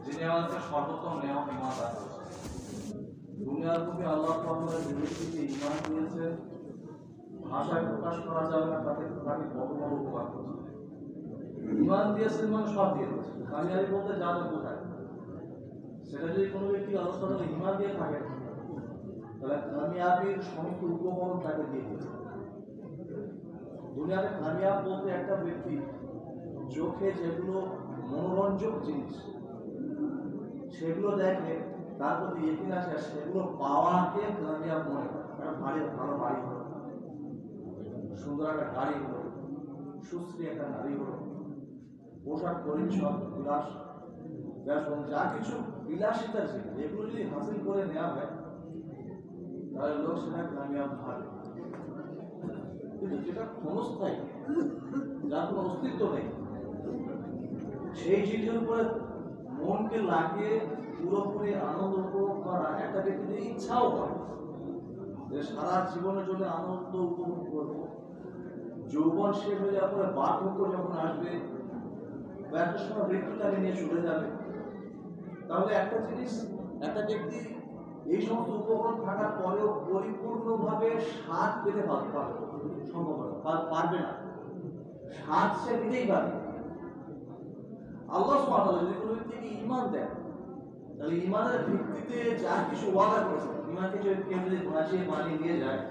যিনি আমাদের সর্বোত্তম নিয়ামত ঈমান দান করেছেন। দুনিয়ার প্রতি আল্লাহ তাআলা যে ব্যক্তিকে ঈমান দিয়েছেন, ভাষায় প্রকাশ করা যাবে না তাকে কত বড় উপকার করেছেন। ঈমান দিয়েছেন মানে সব দিয়ে দিয়েছেন। কামিয়াবি বলতে যা যা বোঝায়, সেটা যদি কোনো ব্যক্তি আল্লাহ তাআলা ঈমান দিয়ে থাকে, তাহলে কামিয়াবির সমস্ত উপকরণ তাকে দিয়ে দিয়েছে। দুনিয়াতে কামিয়াব বলতে একটা ব্যক্তি চোখে যেগুলো মনোরঞ্জক জিনিস সেগুলো দেখে, তার প্রতি ইকিন আসে, সেগুলো পাওয়াকে কামিয়াব মনে করে। একটা ভালো বাড়ি হলো, সুন্দর একটা গাড়ি হলো, সুশ্রী একটা নারী হলো, পোশাক পরিচ্ছদ বিলাস ব্যাসন যা কিছু বিলাসিতার জিনিস, এগুলো যদি হাসিল করে নেওয়া হয় তাহলে লোক সেটা কামিয়াব ভাবে। কিন্তু যেটা ক্ষণস্থায়ী, যার কোনো অস্তিত্ব নেই, সেই জিনিসের উপরে মনকে লাগিয়ে পুরোপুরি আনন্দ উপভোগ করা একটা ব্যক্তির ইচ্ছাও করে যে সারা জীবনের জন্য আনন্দ উপভোগ করবো। যৌবন শেষ হয়ে যাওয়ার পরে বার্ধক্য যখন আসবে বা একটা সময় মৃত্যু তাকে নিয়ে চলে যাবে, তাহলে একটা জিনিস একটা ব্যক্তি এই সমস্ত উপকরণ থাকার পরেও পরিপূর্ণভাবে স্বাদ পেতে সম্ভব পারবে না। স্বাদ সে নিতেই পারবে। আল্লাহ সুবহানাহু ওয়া তাআলা যদি কোনো ব্যক্তিকে ঈমান দেন, তাহলে ঈমানের ভিত্তিতে যা কিছু ওয়াদা করেছেন, ঈমানকে যদি কেউ যদি ভাসিয়ে বানিয়ে নিয়ে যায়,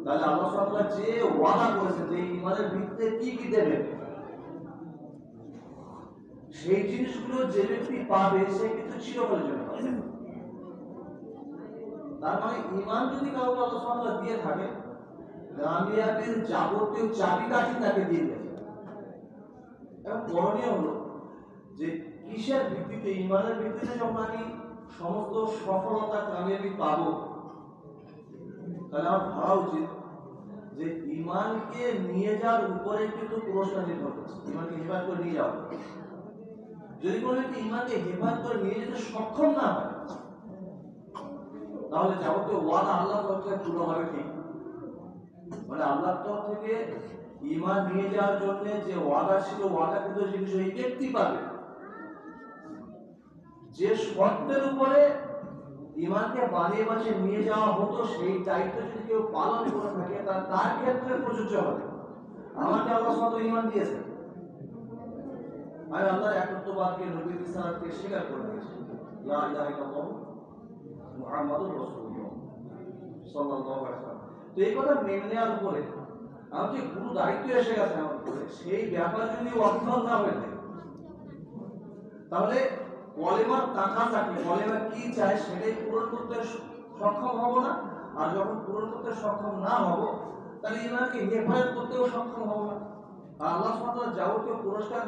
তাহলে আল্লাহ সুবহানাহু ওয়া তাআলা যে ওয়াদা করেছেন যে ঈমানের ভিত্তিতে কি কি দেবে, সেই জিনিসগুলো যে ব্যক্তি পাবে সে কিন্তু চিরকালের জন্য পাবে। তার মানে ঈমান যদি কাউকে আল্লাহ সুবহানাহু ওয়া তাআলা দিয়ে থাকে, কামিয়াবির যাবতীয় চাবিকাঠি তাকে দিয়ে দিয়েছে। এবং করণীয় হলো যে কিসের ভিত্তিতে, ঈমানের ভিত্তিতে যখন আমি সমস্ত সফলতা কামিয়াবি পাবো, তাহলে আমার ভাবা উচিত যে ঈমানকে নিয়ে যাওয়ার উপরে কিন্তু পুরস্কার নির্ভর করছে। ঈমানকে হেফাজত করে নিয়ে যাওয়া, যদি কোনো ব্যক্তি ঈমানকে হেফাজত করে নিয়ে যেতে সক্ষম না হয়, তাহলে যাবতীয় ওয়াদা আল্লাহর তরফ থেকে পূর্ণ হবে ঠিক। মানে আল্লাহর তরফ থেকে ঈমান নিয়ে যাওয়ার জন্য যে ওয়াদা ছিল, ওয়াদাকৃত জিনিস ওই ব্যক্তি পাবে। যে শর্তের উপরে ঈমানকে বানিয়ে বানিয়ে নিয়ে যাওয়া হতো, সেই দায়িত্ব যদি কেউ পালন করে থাকে, তার ক্ষেত্রে প্রযোজ্য হবে। আমাকে আল্লাহ সুবহানাহু ওয়া তাআলা ঈমান দিয়েছেন, আমি আল্লাহর একত্ববাদকে, নবীর রিসালাতকে স্বীকার করে নিয়েছি। লা ইলাহা ইল্লাল্লাহ মুহাম্মাদুর রাসূলুল্লাহ সাল্লাল্লাহু আলাইহি ওয়াসাল্লাম। তো এই কথা মেনে নেওয়ার উপরে আমার যে গুরু দায়িত্ব এসে গেছে আমার উপরে, সেই ব্যাপার যদি অর্থন না হয়ে থাকে, তাহলে কলেমার তাকাজা কি, কলেমা কি চায় সেটাই পূরণ করতে সক্ষম হব না। আর যখন পূরণ করতে সক্ষম না হব, তাহলে ঈমানকে হেফাজত করতেও সক্ষম হব না। আর আল্লাহ সুবহানাহু ওয়া তাআলা যাবতীয় পুরস্কার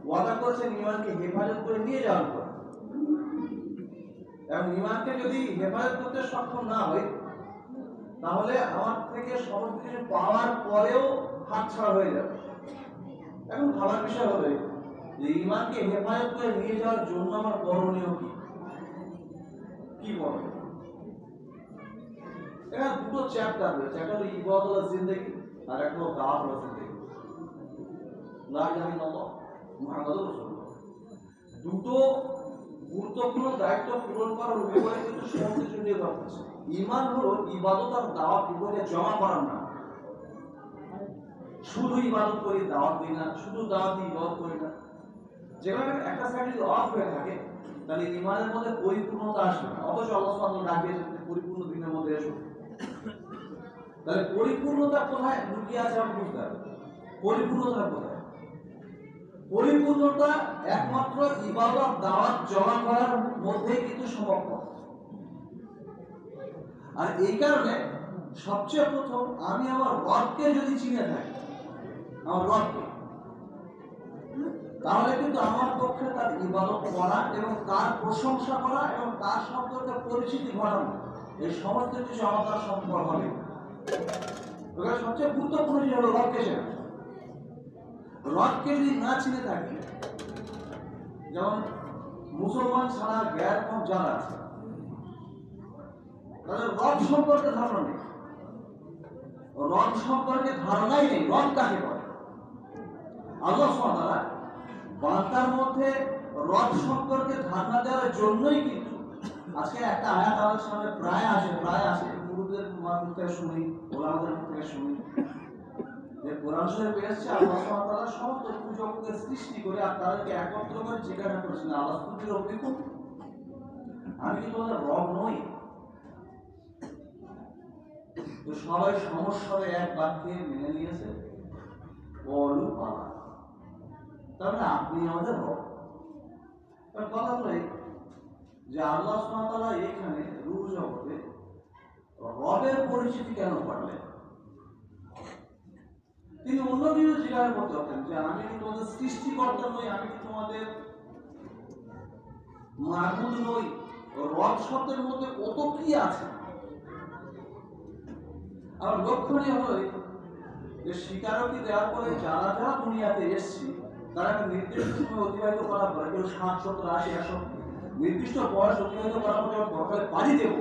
ওয়াদা করেছেন ঈমানকে হেফাজত করে নিয়ে যাওয়ার পর। এবং ঈমানকে যদি হেফাজত করতে সক্ষম না হয়, তাহলে আমার থেকে সমস্ত কিছু পাওয়ার পরেও হাতছাড়া হয়ে যাবে। এখন ভাবার বিষয় হবে যে ঈমানকে হেফাজত করে নিয়ে যাওয়ার জন্য আমার করণীয় কি, কি করণীয়? এখানে দুটো চ্যাপ্টার রয়েছে, একটা হলো ইবাদতুল জিন্দেগি আর একটা হলো দাওয়াতুল জিন্দেগি। লা ইলাহা ইল্লাল্লাহ মুহাম্মাদুর রাসূলুল্লাহ। দুটো গুরুত্বপূর্ণ দায়িত্ব পূরণ করার উপরে কিন্তু সমস্ত কিছু নির্ভর করছে। ঈমান হলো ইবাদত আর দাওয়াত উপরে জমা করার না। শুধু ইবাদত করি, দাওয়াত দিই না, শুধু দাওয়াত দিই, ইবাদত করি না। যেখানে একটা সাইড যদি অফ হয়ে থাকে, তাহলে ঈমানের মধ্যে পরিপূর্ণতা আসবে না। অথচ আল্লাহ সুবহানাহু ওয়া তাআলা ডাকিয়েছেন পরিপূর্ণ দিনের মধ্যে এসো। তাহলে পরিপূর্ণতা কোথায় লুকিয়ে আছে আমরা বুঝতে হবে। পরিপূর্ণতা কোথায়? পরিপূর্ণতা একমাত্র ইবাদত দাওয়াত জমা করার মধ্যে কিন্তু সম্ভব। আর এই কারণে সবচেয়ে প্রথম আমি আমার রবকে যদি চিনে থাকি, আমার রবকে, তাহলে কিন্তু আমার পক্ষে তার ইবাদত করা এবং তার প্রশংসা করা এবং তার সম্পর্কে পরিচিতি ঘটানো, এই সমস্ত কিছু আমার দ্বারা সম্ভব হবে। সবচেয়ে গুরুত্বপূর্ণ জিনিস হলো রবকে চেনা। রবকে যদি না চিনে থাকি, যেমন মুসলমান ছাড়া গ্যার কম যারা আছে, তাদের রব সম্পর্কে ধারণা নেই। রব সম্পর্কে ধারণাই নেই, রব কাকে বলে। আল্লাহ সুবহানাহু ওয়া তাআলা বান্দার মধ্যে রব সম্পর্কে ধারণা দেওয়ার জন্যই কিন্তু আজকে একটা আয়াত আমাদের সামনে প্রায় আসে মুরুদের মুখ থেকে শুনি, ওলামাদের মুখ থেকে শুনি যে কোরআন শরীফে এসেছে আল্লাহ সুবহানাহু ওয়া তাআলা সমস্ত পূজককে সৃষ্টি করে আর তাদেরকে একত্র করে জিজ্ঞাসা করেছেন, আল্লাহ তুমি রব্বিকুম, আমি কি তোমাদের রব নই? তো সবাই সমস্যায় এক বাক্যে মেনে নিয়েছে, বলু বাবা, তাহলে আপনি আমাদের রব। কথা হলো যে আল্লাহ সুবহানাহু ওয়া তাআলা এখানে রূহ জগতে রবের পরিচিতি কেন পারলেন? তিনি অন্য কিছু জিজ্ঞাসা করতে পারতেন যে আমি কি তোমাদের সৃষ্টিকর্তা নই, আমি কি তোমাদের মাবুদ নই? রব শব্দের মধ্যে কত কি আছে। আর লক্ষণীয় হলো যে স্বীকারোক্তি দেওয়ার পরে যারা যারা দুনিয়াতে এসেছি তারা একটা নির্দিষ্ট সময় অতিবাহিত করার পরে, কেউ 60, 70, 80, 100 নির্দিষ্ট বয়স অতিবাহিত করার পরে পরকালে পাড়ি দেব।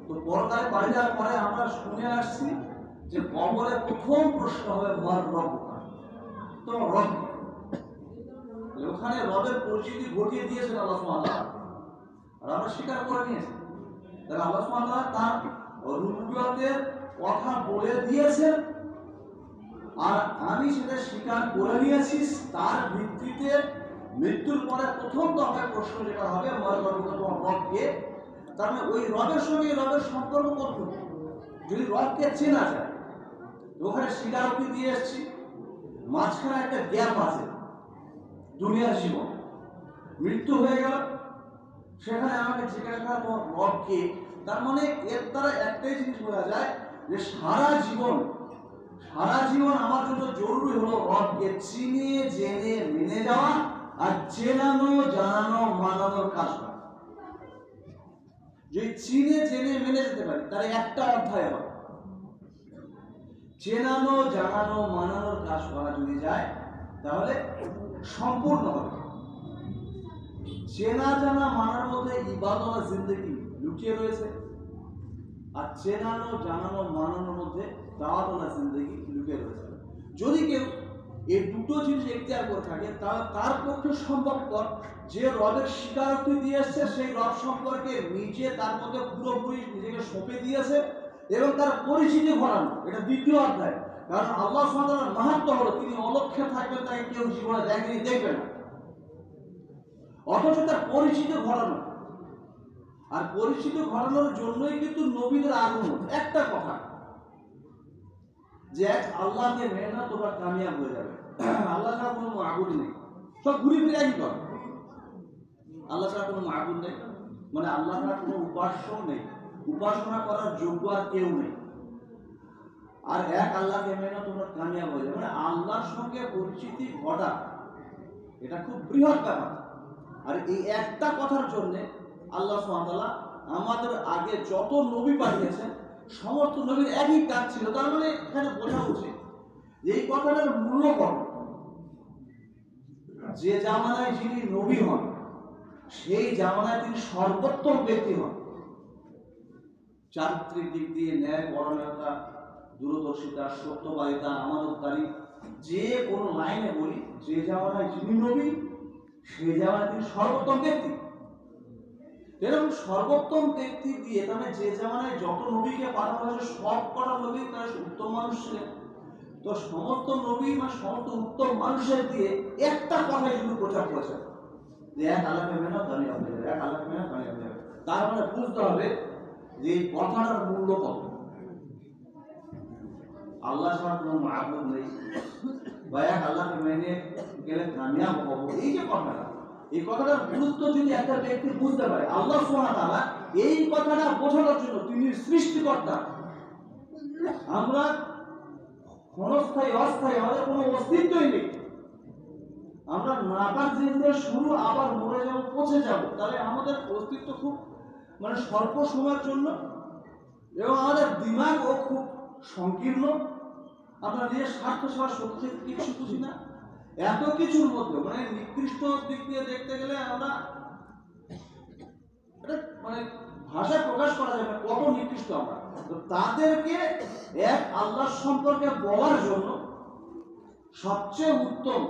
তো পরকালে পাড়ি দেওয়ার পরে আমরা শুনে আসছি যে কবরে প্রথম প্রশ্ন হবে মার রব, তোমার রব। ওখানে রবের পরিচিতি ঘটিয়ে দিয়েছেন আল্লাহ সুবহানাহু ওয়া তাআলা, আর আমরা স্বীকার করে নিয়েছি। তাহলে আল্লাহ সুবহানাহু ওয়া তাআলা তার রুবুবিয়তের কথা বলে দিয়েছেন, আর আমি সেটা স্বীকার করে নিয়েছি। তার ভিত্তিতে মৃত্যুর পরে প্রথম দফায় প্রশ্ন যেটা হবে মার রব, তোমার রব কে? তার মানে ওই রবের সঙ্গে রবের সম্পর্ক কতটুকু? যদি রবকে চেনা যায়, ওখানে স্বীকারোক্তি দিয়ে এসেছি, মাঝখানে একটা গ্যাপ আছে, দুনিয়ার জীবন, মৃত্যু হয়ে গেল, সেখানে আমাকে জিজ্ঞাসা করা তোমার রব কে? তার মানে এর দ্বারা একটাই জিনিস বোঝা যায় যে সারা জীবন আমার জন্য জরুরি হলো রবকে চিনে জেনে মেনে যাওয়া, আর চেনানো জানানো মানানোর কাজ করা। যদি চিনে জেনে মেনে যেতে পারি তাহলে একটা অধ্যায় হবে। চেনানো জানানো মানানোর কাজ করা যদি যায় তাহলে সম্পূর্ণ হবে। চেনা জানা মানার মধ্যে ইবাদত আর জিন্দেগি লুকিয়ে রয়েছে, আর চেনানো জানানো মানানোর মধ্যে দাওয়াত আর জিন্দেগি লুকিয়ে রয়েছে। যদি কেউ এই দুটো জিনিস এখতিয়ার করে থাকে তাহলে তার পক্ষে সম্ভবপর যে রবের স্বীকারোক্তি দিয়ে এসছে সেই রব সম্পর্কে নিজে তার মধ্যে পুরোপুরি নিজেকে সঁপে দিয়েছে এবং তার পরিচিতি ঘটানো। এটা দ্বিতীয় অধ্যায়। কারণ আল্লাহ সুবহানাহু ওয়া তাআলার মাহাত্ম্য হলো তিনি অলক্ষ্যে থাকবেন, তাকে কেউ জীবনে দেখেনি, দেখবে না, অথচ তার পরিচিতি ঘটানো। আর পরিচিতি ঘটানোর জন্যই কিন্তু নবীদের আগমন। একটা কথা যে এক আল্লাহকে মেনে না তোমরা কামিয়াব হয়ে যাবে। আল্লাহ ছাড়া কোনো মাবুদ নেই, সব ঘুরে ফিরে একই কথা। আল্লাহ ছাড়া কোনো মাবুদ নেই মানে আল্লাহ ছাড়া কোনো উপাস্য নেই, উপাসনা করার যোগ্য আর কেউ নেই। আর এক আল্লাহকে মেনে তোমরা কামিয়াব হয়ে যাবে, মানে আল্লাহর সঙ্গে পরিচিতি ঘটা, এটা খুব বৃহৎ ব্যাপার। আর এই একটা কথার জন্য আল্লাহ সুবহানাহু ওয়া তাআলা আমাদের আগে যত নবী পাঠিয়েছেন সমস্ত নবীর একই কাজ ছিল। তার মানে এখানে বোঝা উচিত যে এই কথাটার মূল্য কত। যে জামানায় যিনি নবী হন সেই জামানায় তিনি সর্বোত্তম ব্যক্তি হন, চারিত্রিক দিক দিয়ে ন্যায় পরায়ণতা, দূরদর্শিতা, সত্যবাদিতা, আমানতদারি, যে কোনো লাইনে বলি যে জামানায় যিনি নবী সেই জামানায় তিনি সর্বোত্তম ব্যক্তি। এরকম সর্বোত্তম ব্যক্তি দিয়ে তাহলে যে জামানায় যত নবীকে পাঠানো হয়েছে সব কটা নবী তারা উত্তম মানুষ ছিলেন। তো সমস্ত নবী বা সমস্ত উত্তম মানুষের দিয়ে একটা কথাই শুধু প্রচার করেছে যে এক আল্লাহকে মেনে কামিয়াব হয়ে যাবে, এক আল্লাহকে মেনে কামিয়াব হয়ে যাবে। তার মানে বুঝতে হবে যে এই কথাটার মূল্য কত। আল্লাহ ছাড়া কোনো মাবুদ নেই বা এক আল্লাহকে মেনে গেলে কামিয়াব হবো, এই যে কথাটা, এই কথাটার গুরুত্ব যদি একটা ব্যক্তি বুঝতে পারে, আল্লাহ সুবহানাহু ওয়া তাআলা এই কথাটা বোঝানোর জন্য তিনি সৃষ্টিকর্তা, আমরা ক্ষণস্থায়ী অস্থায়ী, আমাদের কোনো অস্তিত্বই নেই, আমরা নাপাক জিনিস শুরু আবার মরে যাব, পচে যাব, তাহলে আমাদের অস্তিত্ব খুব মানে স্বল্প সময়ের জন্য এবং আমাদের দিমাগও খুব সংকীর্ণ। আমরা নিজের স্বার্থ সেবা সত্যি কিছু বুঝি না। এত কিছুর মধ্যে মানে নিকৃষ্ট দিক দিয়ে দেখতে গেলে আমরা মানে ভাষায় প্রকাশ করা যাবে না কত নিকৃষ্ট আমরা। তো তাদেরকে এক আল্লাহ সম্পর্কে বলার জন্য সবচেয়ে উত্তম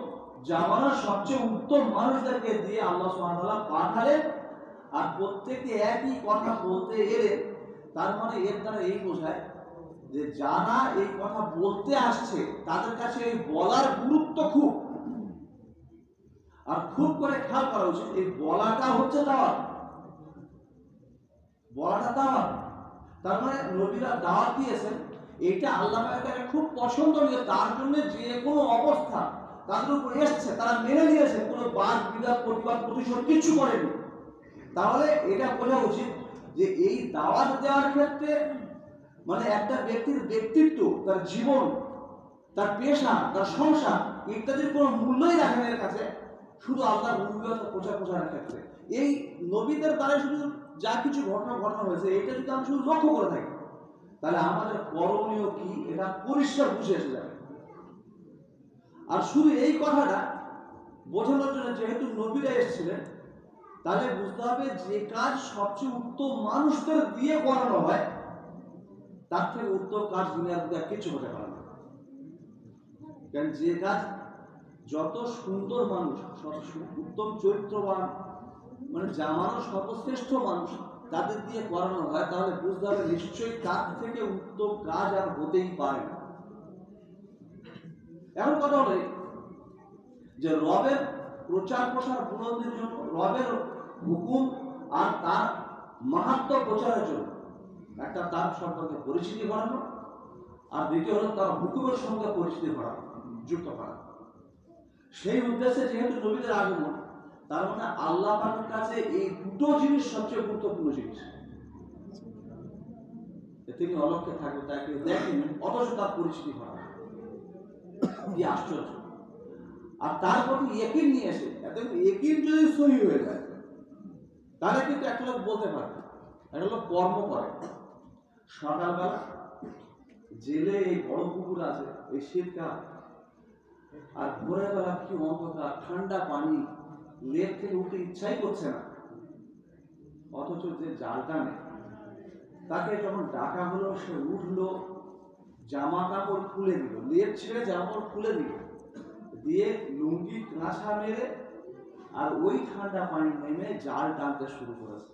জামানার সবচেয়ে উত্তম মানুষদেরকে দিয়ে আল্লাহ সুবহানাহু ওয়া তাআলা পাঠালেন। আর প্রত্যেকে একই কথা বলতে এলে তার মানে এর দ্বারা এই বোঝায় যে যারা এই কথা বলতে আসছে তাদের কাছে এই বলার গুরুত্ব খুব, আর খুব করে খেয়াল করা উচিত এই বলাটা হচ্ছে দাওয়াত, বলাটা দাওয়াত। তার মানে নবীরা দাওয়াত দিয়েছেন, এটা আল্লাহ পাকের কাছে খুব পছন্দনীয়, তার জন্য যে কোনো অবস্থা তাদের উপর এসছে তারা মেনে নিয়েছে, কোনো বাদ বিবাদ প্রতিবাদ প্রতিশোধ কিছু করেনি। তাহলে এটা বোঝা উচিত যে এই দাওয়াত দেওয়ার ক্ষেত্রে মানে একটা ব্যক্তির ব্যক্তিত্ব, তার জীবন, তার পেশা, তার সংসার ইত্যাদির কোনো মূল্যই রাখে না এর কাছে, শুধু আল্লাহর রূপকথা প্রচারের ক্ষেত্রে। এই নবীদের দ্বারা শুধু যা কিছু ঘটনা হয়েছে এটা যদি আমি শুধু লক্ষ্য করে থাকি তাহলে আমাদের করণীয় কি এটা পরিষ্কার বুঝে এসে যাবে। আর শুধু এই কথাটা বোঝানোর জন্য যেহেতু নবীরা এসেছিলেন, তাহলে বুঝতে হবে যে কাজ সবচেয়ে উত্তম মানুষদের দিয়ে করানো হয় তার থেকে উত্তম কাজ দুনিয়ার মধ্যে কিছু হতে পারে না। কারণ যে কাজ যত সুন্দর মানুষ, উত্তম চরিত্রবান, মানে জামানো সর্বশ্রেষ্ঠ মানুষ তাদের দিয়ে করানো হয়, তাহলে বুঝতে হবে নিশ্চয়ই তার থেকে উত্তম কাজ আর হতেই পারে না। এমন কথা হলে যে রবের প্রচার প্রসার বুলন্দির জন্য, রবের হুকুম আর তার মাহাত্ম্য প্রচারের জন্য একটা তার সম্পর্কে পরিচিতি বাড়ানো, আর দ্বিতীয় হলো তার হুকুমের সঙ্গে পরিচিতি বাড়ানো, যুক্ত করা। সেই উদ্দেশ্যে যেহেতু নবীদের আগমন, তার মানে আল্লাহ পাকের কাছে এই দুটো জিনিস সবচেয়ে গুরুত্বপূর্ণ জিনিস। তিনি অলক্ষ্যে থাকবে, তাকে দেখেন অথচ তার পরিচিতি বাড়ানো, কি আশ্চর্য। আর তার প্রতি ইয়াকিন নিয়ে এসে, এত ইয়াকিন যদি সহি হয়ে যায় তাহলে কিন্তু একটা লোক বলতে পারবে, একটা লোক কর্ম করে সকালবেলা জেলে, এই বড় পুকুর আছে, এই শীতকাল, আর ভোরের বেলা কি অন্ধকার, ঠান্ডা পানি, লেপ থেকে উঠতে ইচ্ছাই করছে না, অথচ যে জালটা নেই তাকে যখন ডাকা হলো সে উঠলো, জামা কাপড় খুলে দিল, লেপ ছেড়ে জামা কাপড় খুলে দিল, দিয়ে লুঙ্গি কাঁচা মেরে আর ওই ঠান্ডা পানি নেমে জাল টানতে শুরু করেছে।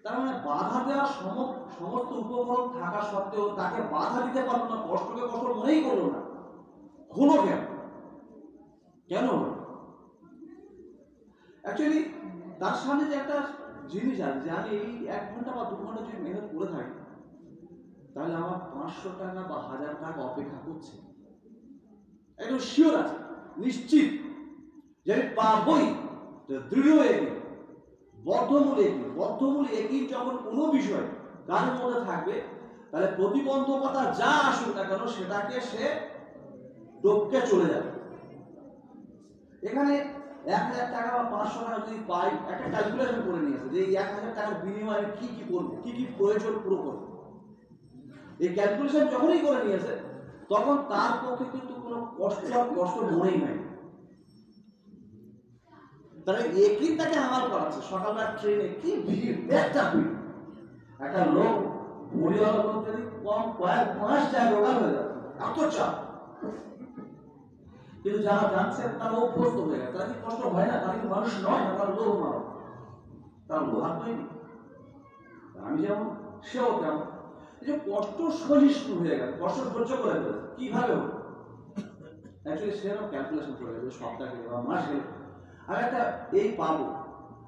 তার মানে বাধা দেওয়ার সমস্ত উপকরণ থাকা সত্ত্বেও তাকে বাধা দিতে পারলো না, কষ্টকে কষ্ট মনেই করলো না। হলো কেন? কেন হলো? অ্যাকচুয়ালি তার সামনে যে একটা জিনিস আছে যে আমি এই 1 ঘন্টা বা 2 ঘন্টা যদি মেহনত করে থাকি তাহলে আমার 500 টাকা বা 1000 টাকা অপেক্ষা করছে, একদম শিওর আছে, নিশ্চিত যে আমি পাবই, দৃঢ় এগিয়ে বদ্ধমূল এগিয়ে যখন কোনো বিষয় কার মধ্যে থাকবে তাহলে প্রতিবন্ধকতা যা আসুক না কেন সেটাকে সে ডোবকে চলে যাবে। এখানে 1000 টাকা বা 500 টাকা যদি পাই, একটা ক্যালকুলেশন করে নিয়েছে যে এই 1000 টাকার বিনিময়ে কি কি করবো, কি কি প্রয়োজন পুরো করবো। এই ক্যালকুলেশন যখনই করে নিয়েছে তখন তার পক্ষে কিন্তু কোনো কষ্ট মনেই নাই। তাহলে একই তাকে আমার করাচ্ছে। সকালবেলা ট্রেনে কি ভিড়, একটা ভিড়, একটা লোক পরিবার যদি কয়েক মাস যায় রোগাল হয়ে যাচ্ছে, এত চাপ। কিন্তু যারা জানছে তারা অভ্যস্ত হয়ে গেছে, তারা কি কষ্ট হয় না, তারা কি মানুষ নয় না, তার লোহ মানব, তার লোহার তৈরি। আমি যেমন সেও তেমন, এই যে কষ্ট সহিষ্ণু হয়ে গেছে, কষ্ট সহ্য করে ফেলেছে। কিভাবে হলো? অ্যাকচুয়ালি সেরকম ক্যালকুলেশন করে গেছে, সপ্তাহ গেলে বা মাস গেলে আমি একটা এই পাবো,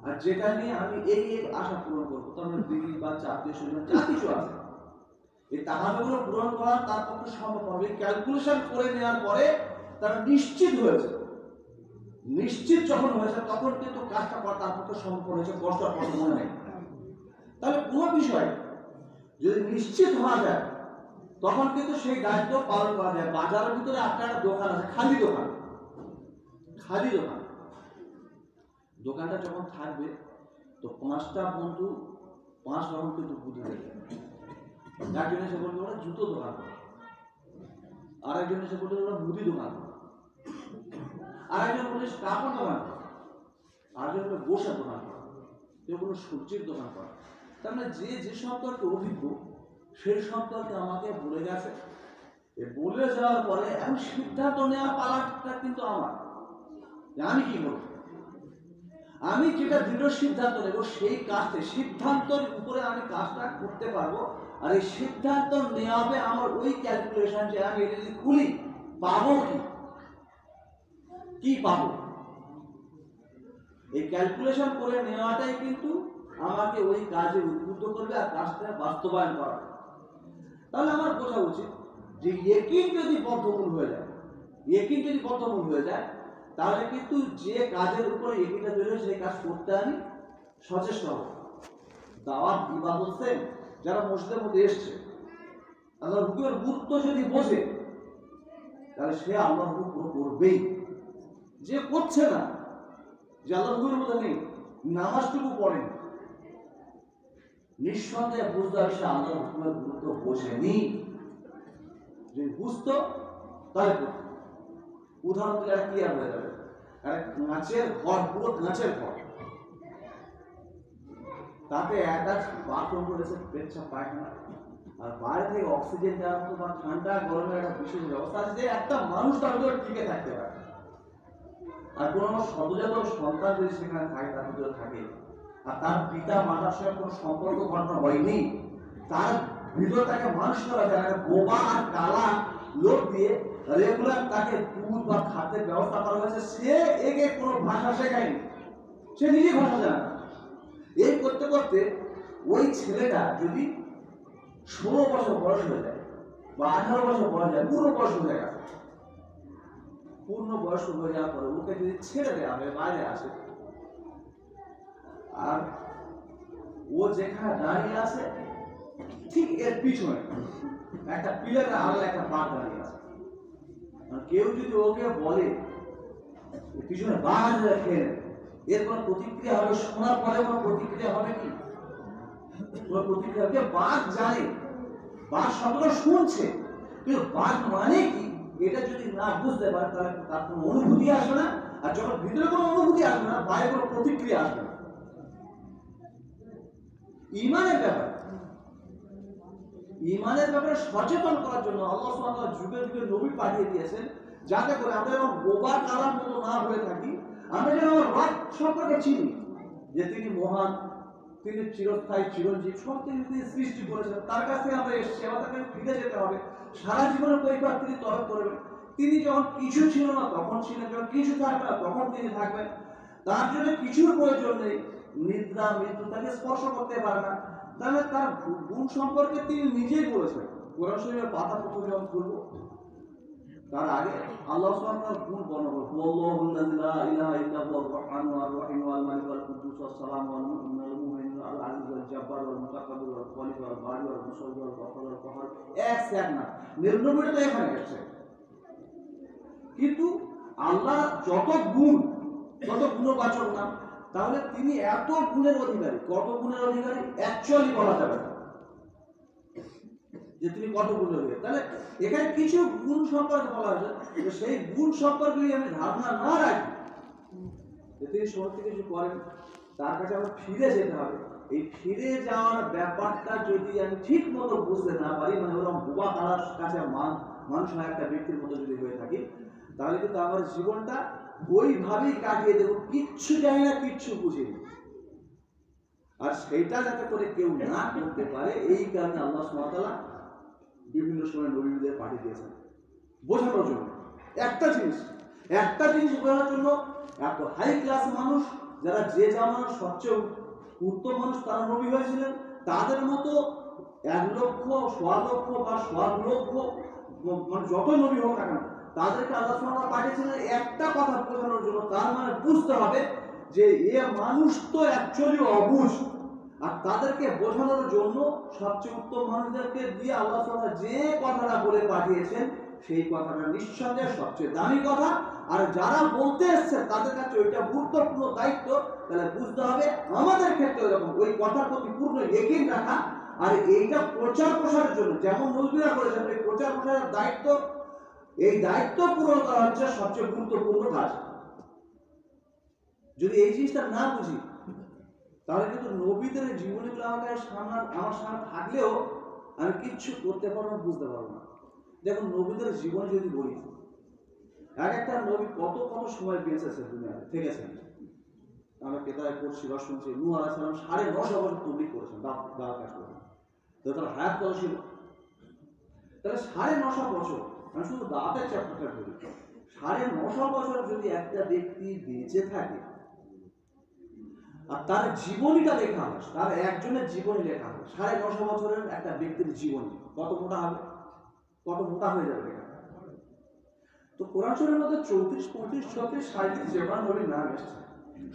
আর যেটা নিয়ে আমি এই আশা পূরণ করবো, তার মানে দিদি বা চাকরি সুযোগ যা কিছু আছে, এই টাকাগুলো পূরণ করা তার পক্ষে সম্ভব হবে। ক্যালকুলেশন করে নেওয়ার পরে তারা নিশ্চিত হয়েছে, নিশ্চিত যখন হয়েছে তখন কিন্তু কাজটা করা তার পক্ষে সম্ভব হয়েছে, কষ্ট আর কষ্ট মনে নেই। তাহলে কোনো বিষয় যদি নিশ্চিত হওয়া যায় তখন কিন্তু সেই দায়িত্ব পালন করা যায়। বাজারের ভিতরে আপনার একটা দোকান আছে, খালি দোকান, দোকানটা যখন থাকবে তো 5টা বন্ধু 5 রকম কিন্তু বুদ্ধি দেবে। একজন এসে বলবে ওরা জুতো দোকান করে, আরেকজন এসে বলবে ওরা মুদি দোকান করে, আরেকজন বলবে কাপড় দোকান করে, আরেকজন বলবে বসে দোকান করে, কেউ বলবে সবজির দোকান করে। তার মানে যে সম্পর্কে অভিজ্ঞ সেই সম্পর্কে আমাকে বলে গেছে। বলে যাওয়ার পরে এখন সিদ্ধান্ত নেওয়ার পালাটা কিন্তু আমার। যে আমি কি করব, আমি যেটা দৃঢ় সিদ্ধান্ত নেব সেই কাজটা, সিদ্ধান্তের উপরে আমি কাজটা করতে পারবো। আর এই সিদ্ধান্ত নেওয়া হবে আমার ওই ক্যালকুলেশন যে আমি এটা যদি খুলি পাবো কি পাবো, এই ক্যালকুলেশন করে নেওয়াটাই কিন্তু আমাকে ওই কাজে উদ্বুদ্ধ করবে আর কাজটা বাস্তবায়ন করা। তাহলে আমার বোঝা উচিত যে ইকিন যদি বদ্ধমূল হয়ে যায়, ইকিন যদি বদ্ধমূল হয়ে যায়, তাহলে কিন্তু যে কাজের উপরে ইকিনটা তৈরি হয় সেই কাজ করতে আমি সচেষ্ট হব। দাওয়াত ইবাদত সেম, যারা মসজিদের মধ্যে এসছে তাদের হুকুমের গুরুত্ব যদি বোঝে তাহলে সে আল্লাহর হুকুম করবেই। যে করছে না, যে আল্লাহর হুকুমের মধ্যে নেই, নামাজটুকু পড়েন, নিঃসন্দেহে বুঝতে হবে সে আল্লাহর হুকুমের গুরুত্ব বোঝেনি। যদি বুঝতো তাহলে করতো। উদাহরণ দিলে একটা ক্লিয়ার হয়ে যাবে। একটা কাঁচের ঘর, পুরো কাঁচের ঘর, তাতে একটা বাথরুম করেছে, পেচ্ছাপ পায়খানা, আর বাইরে থেকে অক্সিজেন দেওয়ার মতো বা ঠান্ডা গরমের একটা বিশেষ ব্যবস্থা আছে যে একটা মানুষ তার ভিতরে টিকে থাকতে পারে। আর কোনো সদ্যজাত সন্তান যদি সেখানে থাকে, তার ভিতরে থাকে, আর তার পিতা মাতার সঙ্গে কোনো সম্পর্ক ঘটনা হয়নি, তার ভিতরে তাকে মানুষ করা যায়, বোবা আর কালা লোক দিয়ে রেগুলার তাকে দুধ বা খাদ্যের ব্যবস্থা করা হয়েছে, সে একে কোনো ভাষা শেখায়নি, সে নিজে ভাষা জানে না। এই করতে করতে ওই ছেলেটা যদি 16 বছর বয়স হয়ে যায় বা 18 বছর বয়স যায়, পূর্ণ বয়স হয়ে গেছে, পূর্ণ বয়স হয়ে যাওয়ার পরে ওকে যদি ছেড়ে দেওয়া হয়, বাইরে আসে, আর ও যেখানে দাঁড়িয়ে আছে ঠিক এর পিছনে একটা পিলারের আড়ালে একটা বাঘ দাঁড়িয়ে আছে, কেউ যদি ওকে বলে পিছনে বাঘ খেয়ে নেবে, এর কোনো প্রতিক্রিয়া হবে? শোনার পরে কোনো প্রতিক্রিয়া হবে কি? কোনো প্রতিক্রিয়া হবে? বাঘ জানে, বাঘ শব্দটা শুনছে, কিন্তু বাঘ মানে কি এটা যদি না বুঝতে পারে তাহলে তার কোনো অনুভূতি আসবে না। আর যখন ভিতরে কোনো অনুভূতি আসবে না, বাইরে কোনো প্রতিক্রিয়া আসবে না। ইমানের ব্যাপারে, ইমানের ব্যাপারে সচেতন করার জন্য আল্লাহ সুবহানাহু ওয়া তাআলা যুগে যুগে নবী পাঠিয়ে দিয়েছেন, যাতে করে আমরা যেন বোবা কালার মতো না হয়ে থাকি, আমরা যেন আমার রব সম্পর্কে চিনি যে তিনি মহান, তিনি চিরস্থায়ী, চিরঞ্জীব, সব তিনি সৃষ্টি করেছেন, তার কাছ থেকে আমরা এসেছি, আমাদেরকে ফিরে যেতে হবে, সারা জীবনের পরিবার তিনি তরফ করবেন। তিনি যখন কিছু ছিল না তখন ছিলেন, যখন কিছু থাকবে না তখন তিনি থাকবেন, তার জন্য কিছুর প্রয়োজন নেই, নিদ্রা মৃত্যু তাকে স্পর্শ করতে পারে না। তাহলে তার গুণ সম্পর্কে তিনি নিজেই বলেছেন। কোরআন শরীফের পাতা প্রথমে যখন খুলবো তার আগে আল্লাহ সুবহানাহু ওয়া তাআলার গুণ বর্ণনা করব। আল্লাহুল্লাযী লা ইলাহা ইল্লা হুয়ার রাহমানুর রাহিম ওয়াল মালিকুল কুদ্দুস আসসালামু আলাইকুম আল আজিজ ওয়াল জব্বার ওয়াল মুতাকাব্বির ওয়াল খালিক ওয়াল বারি ওয়াল মুসাউওয়ার ওয়াল গফফার ওয়াল কাহার, এক সেক না 99টা এখানে আছে। কিন্তু আল্লাহ যত গুণ, তত গুণবাচক নাম, তাহলে তিনি এত গুণের অধিকারী। কত গুণের অধিকারী অ্যাকচুয়ালি বলা যাবে না যে তিনি কত গুণ অধিকারী। তাহলে এখানে কিছু গুণ সম্পর্কে বলা হয়েছে, সেই গুণ সম্পর্কে আমি ধারণা না রাখি যে তিনি সমস্ত কিছু করেন, তার কাছে আমার ফিরে যেতে হবে। এই ফিরে যাওয়ার ব্যাপারটা যদি আমি ঠিক মতো বুঝতে না পারি, মানে ওরকম বোবা কালার কাছে মানুষ একটা ব্যক্তির মতো যদি হয়ে থাকি, তাহলে কিন্তু আমার জীবনটা ওইভাবেই কাটিয়ে দেবো, কিচ্ছু জানি না, কিচ্ছু বুঝিনি। আর সেইটা যাতে করে কেউ না করতে পারে, এই কারণে আল্লাহ সুবহানাহু ওয়া তাআলা বিভিন্ন সময় নবীদের পাঠিয়ে দিয়েছেন বোঝানোর জন্য। একটা জিনিস বোঝানোর জন্য এত হাই ক্লাস মানুষ, যারা যে জামানার সবচেয়ে উত্তম মানুষ, তারা নবী হয়েছিলেন, তাদের মতো 1 লক্ষ, 1.25 লক্ষ বা 1.25 লক্ষ মানে যত নবী হোক না কেন, তাদেরকে আল্লাহ সুবহানাহু ওয়া তাআলা পাঠিয়েছিলেন একটা কথা বোঝানোর জন্য। তার মানে বুঝতে হবে যে এ মানুষ তো অ্যাকচুয়ালি অবুঝ, আর তাদেরকে বোঝানোর জন্য সবচেয়ে উত্তম মানুষদেরকে দিয়ে আল্লাহ সুবহানাহু ওয়া তাআলা যে কথাটা বলে পাঠিয়েছেন, সেই কথাটা নিঃসন্দেহে সবচেয়ে দামি কথা। আর যারা বলতে এসছে তাদের কাছে ওইটা গুরুত্বপূর্ণ দায়িত্ব। তাহলে বুঝতে হবে আমাদের ক্ষেত্রে এরকম ওই কথার প্রতি পূর্ণ ইকিন রাখা, আর এইটা প্রচার প্রসারের জন্য যেমন নবীরা করেছেন, এই প্রচার প্রসারের দায়িত্ব, এই দায়িত্ব পূরণ করা হচ্ছে সবচেয়ে গুরুত্বপূর্ণ কাজ। যদি এই জিনিসটা না বুঝি, তাহলে কিন্তু নবীদের জীবনীগুলো আমার সামনে থাকলেও আমি কিচ্ছু করতে পারবো না, বুঝতে পারবো না। দেখুন, নবীদের জীবন যদি বলি, এক একটা নবী কত কত সময় বেঁচেছে দুনিয়াতে থেকেছেন। আমরা কেতাবে পড়ছি বা শুনছি নূহ আলাইহিস সালাম 950 বছর তবলিগ করেছেন, দাওয়াত কাজ করেছেন। তো তার হায়াত কত ছিল? তাহলে 950 বছর, আমি শুধু দাওয়াতের চ্যাপ্টারটা বলি, 950 বছর যদি একটা ব্যক্তি বেঁচে থাকে আর তার জীবনীটা লেখা হয়, তার একজনের জীবনী লেখা হয়, 950 বছরের একটা ব্যক্তির জীবনী কত মোটা হবে, কত মোটা হয়ে যাবে লেখা। তো কোরআন শরীফের মধ্যে 34, 35, 36, 37 যেমন নবীর নাম এসেছে,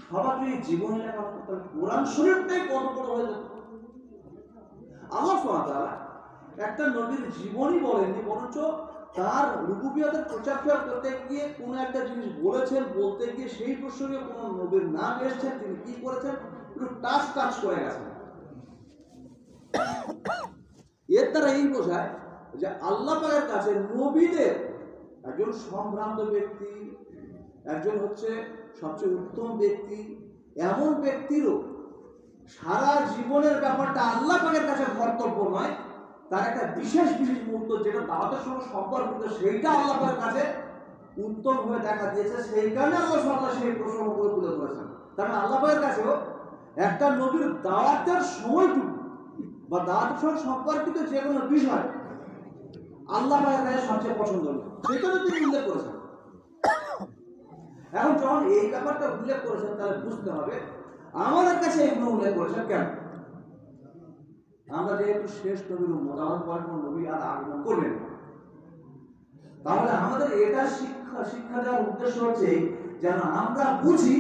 সবার যদি জীবনী লেখা হতো তাহলে কোরআন শরীফটাই কত বড় হয়ে যেত। আল্লাহ সুবহানাহু ওয়া তাআলা একটা নবীর জীবনী বলেননি, বরঞ্চ তার রুবুবিয়তের প্রচার করতে গিয়ে কোনো একটা জিনিস বলেছেন, বলতে গিয়ে সেই প্রসঙ্গে কোনো নবীর নাম এসেছেন, তিনি কি করেছেন একটু টাচ করে গেছেন। এর দ্বারা এই বোঝায় যে আল্লাহ পাকের কাছে নবীদের একজন সম্ভ্রান্ত ব্যক্তি, একজন হচ্ছে সবচেয়ে উত্তম ব্যক্তি, এমন ব্যক্তিরও সারা জীবনের ব্যাপারটা আল্লাহ পাকের কাছে কর্তব্য নয়, তার একটা বিশেষ বিশেষ মুহূর্ত যেটা দাওয়াতের সঙ্গে সম্পর্কিত, সেইটা আল্লাহ পাকের কাছে উত্তম হয়ে দেখা দিয়েছে। সেই কারণে আল্লাহ সুবহানাহু সেই প্রসঙ্গগুলো তুলে ধরেছেন। তার মানে আল্লাহ পাকের কাছেও একটা নবীর দাওয়াতের সময়টুকু বা দাওয়াতের সঙ্গে সম্পর্কিত যে কোনো বিষয় আল্লাহ পাকের কাছে সবচেয়ে পছন্দনীয়, সেখানে তিনি উল্লেখ করেছেন। এখন যখন এই ব্যাপারটা উল্লেখ করেছেন তাহলে বুঝতে হবে আমাদের কাছে এগুলো উল্লেখ করেছেন কেন। আমরা যেহেতু শেষ নবীর উম্মত, আমাদের পরে কোন নবী আর আগমন করবেন, তাহলে আমাদের এটা শিক্ষা দেওয়ার উদ্দেশ্য হচ্ছে যেন আমরা বুঝি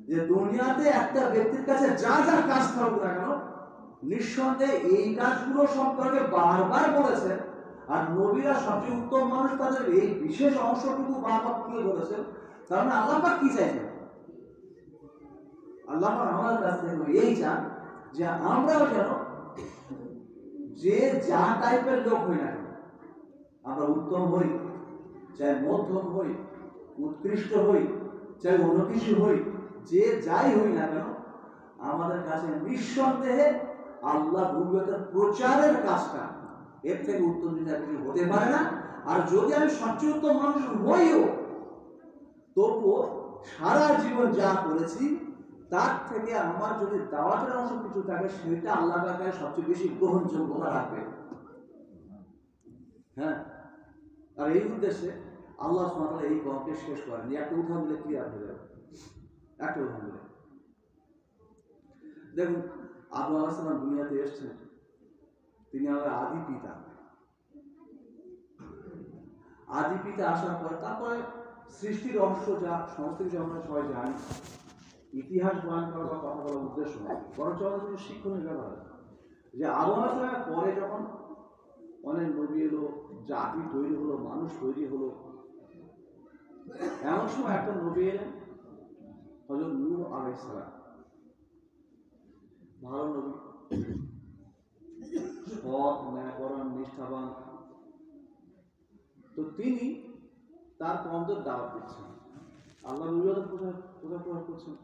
যে দুনিয়াতে একটা ব্যক্তির কাছে যা যা কাজ থাকুক না কেন, নিঃসন্দেহে এই কাজগুলো সম্পর্কে বারবার বলেছেন। আর নবীরা সবচেয়ে উত্তম মানুষ, তাদের এই বিশেষ অংশটুকু বারবার তুলে ধরেছেন। তার মানে আল্লাহ পাক কি চাইছেন? আল্লাহ পাক আমাদের কাছ থেকে এই চান যে আমরাও যেন যে যা টাইপের লোক হই না, আমরা উত্তম হই, চাই মধ্যম হই, উৎকৃষ্ট হই, চাই অন্য কিছু হই, যে যাই হই না কেন, আমাদের কাছে নিঃসন্দেহে আল্লাহ রুবিয়তের প্রচারের কাজটা এর থেকে উত্তম জিনিস কিছু হতে পারে না। আর যদি আমি সবচেয়ে উত্তম মানুষ হইও, তবুও সারা জীবন যা করেছি তার থেকে আমার যদি দাওয়াতের অংশ কিছু থাকে, সেটা আল্লাহর কাছে সবচেয়ে বেশি গ্রহণযোগ্যতা রাখবে। হ্যাঁ, আর এই উদ্দেশ্যে আল্লাহ সুবহানাহু ওয়া তাআলা এই গল্পকে শেষ করেন। একটা উদাহরণ দিলে ক্লিয়ার হয়ে যাবে। একটা উদাহরণ দিলে দেখুন, আদম আলাইহিস সালাম দুনিয়াতে এসেছেন, তিনি আমাদের আদি পিতা। আদি পিতা আসার পরে তারপরে সৃষ্টির রহস্য যা সমস্ত কিছু আমরা সবাই জানি, ইতিহাস বয়ান করা বা কথা বলার উদ্দেশ্য নয়, বরঞ্চ আমাদের কিছু শিক্ষণীয় ব্যাপার যে আদম আলাইহিস সালামের পরে যখন অনেক নবী এলো, জাতি তৈরি হলো, মানুষ তৈরি হলো, এমন সময় একটা নবী এলেন হযরত নূহ আলাইহিস সালাম। ভালো নবী, সৎ, ন্যায়পরায়ণ, নিষ্ঠাবান। তো তিনি তার কওমদের দাওয়াত দিচ্ছেন, আল্লাহ নবীদের প্রচার করছেন।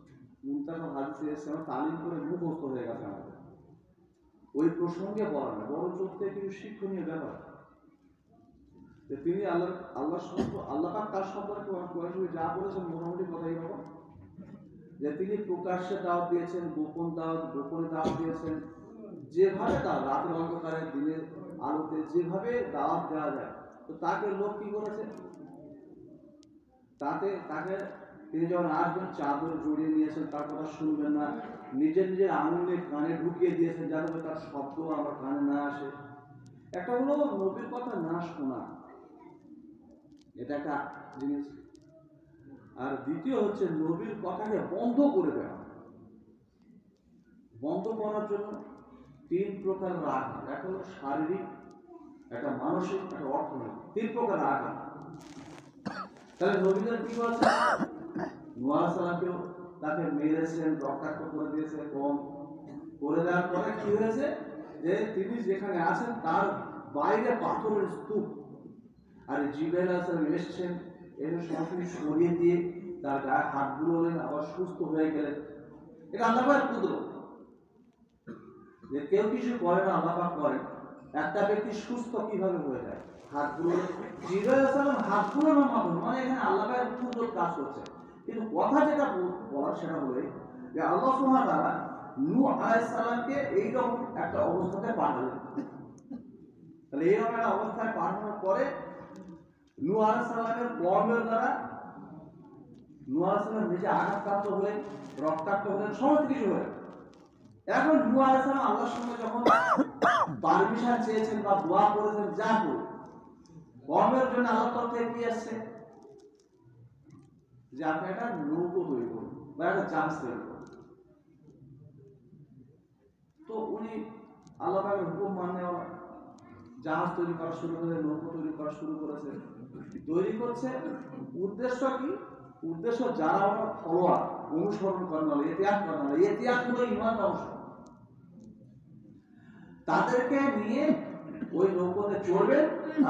মুনতাকা হাদিসে এসে তালিম করে মুখস্থ হয়ে গেছে আমাদের, ওই প্রসঙ্গে বলা না, বড় চোখ থেকে কিছু শিক্ষণীয় ব্যাপার যে তিনি আল্লাহ পাক তার সম্পর্কে যা বলেছেন মোটামুটি কথাই রকম, যে তিনি প্রকাশ্যে দাওয়াত দিয়েছেন, গোপনে দাওয়াত দিয়েছেন। যেভাবে তার রাতের অন্ধকারে দিনের আলোতে যেভাবে দাওয়াত দেওয়া যায়, তো তাকে লোক কি করেছে, তাকে তিনি যখন আসবেন চাদর জড়িয়ে নিয়েছেন, তার কথা শুনবেন না, নিজের আঙুলে কানে ঢুকিয়ে দিয়েছেন যাতে তার শব্দ আমার কানে না আসে। একটা হলো নবীর কথা না শোনা, এটা একটা জিনিস। আর দ্বিতীয় হচ্ছে নবীর কথাকে বন্ধ করে দেওয়া। বন্ধ করার জন্য 3 প্রকার রাগ, একটা হলো শারীরিক, একটা মানসিক, একটা অর্থনৈতিক, 3 প্রকার রাগ। তাহলে নবীদের কি করেছে? নূহ আলাইহিস সালামকেও তাকে মেরেছেন, রক্তাক্ত করে দিয়েছে, কম করে দেওয়ার পরে কি হয়েছে যে তিনি যেখানে আছেন তার বাইরে পাথরের স্তূপ, আর জিবরাইল আলাইহিস সালাম এসেছেন, এসে সরাসরি সরিয়ে দিয়ে তার গায়ে হাত বুলোলেন, আবার সুস্থ হয়ে গেলেন। এটা আল্লাহ পাকের কুদরত, যে কেউ কিছু করে না, আল্লাহ পাক করেন। একটা ব্যক্তি সুস্থ কিভাবে হয়ে যায়? হাতগুলো জিবরাইল আলাইহিস সালাম হাতগুলোর মাধ্যমে, মানে এখানে আল্লাহ পাকের কুদরত কাজ করছে। কিন্তু কথা যেটা বলার সেটা হলো যে আল্লাহ সুবহানাহু ওয়া তাআলা নূহ আলাইহিস সালামকে এইরকম একটা অবস্থাতে পাঠালেন। তাহলে এইরকম একটা অবস্থায় পাঠানোর পরে নূহ আলাইহিস সালামের কওমের দ্বারা নূহ আলাইহিস সালাম নিজে আঘাতপ্রাপ্ত হলেন, রক্তাক্ত হলেন, সমস্ত কিছু হলেন। এখন নূহ আলাইহিস সালাম আল্লাহর সঙ্গে যখন পারমিশন চেয়েছেন বা দোয়া করেছেন, যা করুন কওমের জন্য আল্লাহর তরফ থেকে কি আসছে যে আপনি একটা নৌকো তৈরি করুন বা একটা জাহাজ তৈরি করুন। তো উনি আল্লাহ পাকের হুকুম মানে জাহাজ তৈরি করা শুরু করে, নৌকো তৈরি করা শুরু করেছে, তৈরি করছে। উদ্দেশ্য কি? উদ্দেশ্য যারা আমরা ফলোয়ার, অনুসরণ করেন, ইতিহাস করেন, ইতিহাস হলো ইমান অংশ, তাদেরকে নিয়ে ওই নৌকোতে চড়বেন,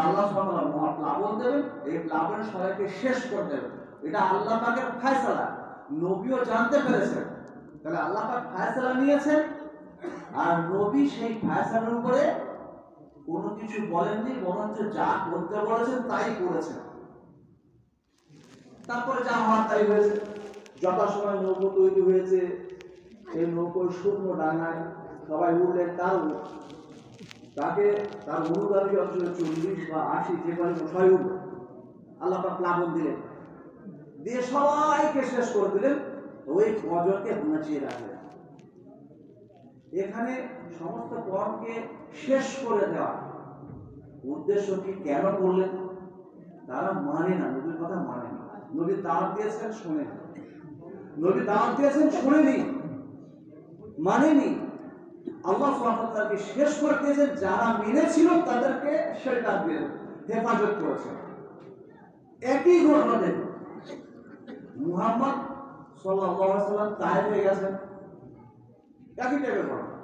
আল্লাহ সুবহানাহু ওয়া তাআলা মহাপ্লাবন দেবেন, এই প্লাবন সবাইকে শেষ করে দেবেন। এটা আল্লাহ পাকের ফয়সালা, নবীও জানতে পেরেছেন। তাহলে আল্লাহ পাক ফয়সালা নিয়েছেন, আর নবী সেই ফয়সালার উপরে কোনো কিছু বলেননি, বরঞ্চ যা করতে বলেছেন তাই করেছেন। তারপরে যা হওয়ার তাই হয়েছে। যথাসময় নৌকো তৈরি হয়েছে, এই নৌকোর শুকনো ডাঙায় সবাই উঠলেন, তাকে তার অনুগামী অঞ্চলে 40 বা 80 যে পারে সবাই উঠল। আল্লাহ পাক প্লাবন দিলেন, দিয়ে সবাইকে শেষ করে দিলেন, ওই কজনকে বাঁচিয়ে রাখলেন। এখানে সমস্ত কওমকে শেষ করে দেওয়া উদ্দেশ্য কি? কেন করলেন? তারা মানে না, নবীর কথা মানে না। নবী দাওয়াত দিয়েছেন, শোনেন, নবী দাওয়াত দিয়েছেন, শোনেনি, মানেনি। আল্লাহ সুবহানাহু ওয়া তাআলাকে শেষ করে দিয়েছেন, যারা মেনেছিল তাদেরকে শেল্টার দিলেন, হেফাজত করেছেন। একই ঘটনা দেখুন, মুহাম্মদ সাল্লাল্লাহু আলাইহি ওয়াসাল্লাম তায়েফে গেছেন, একই টাইপের ঘটনা।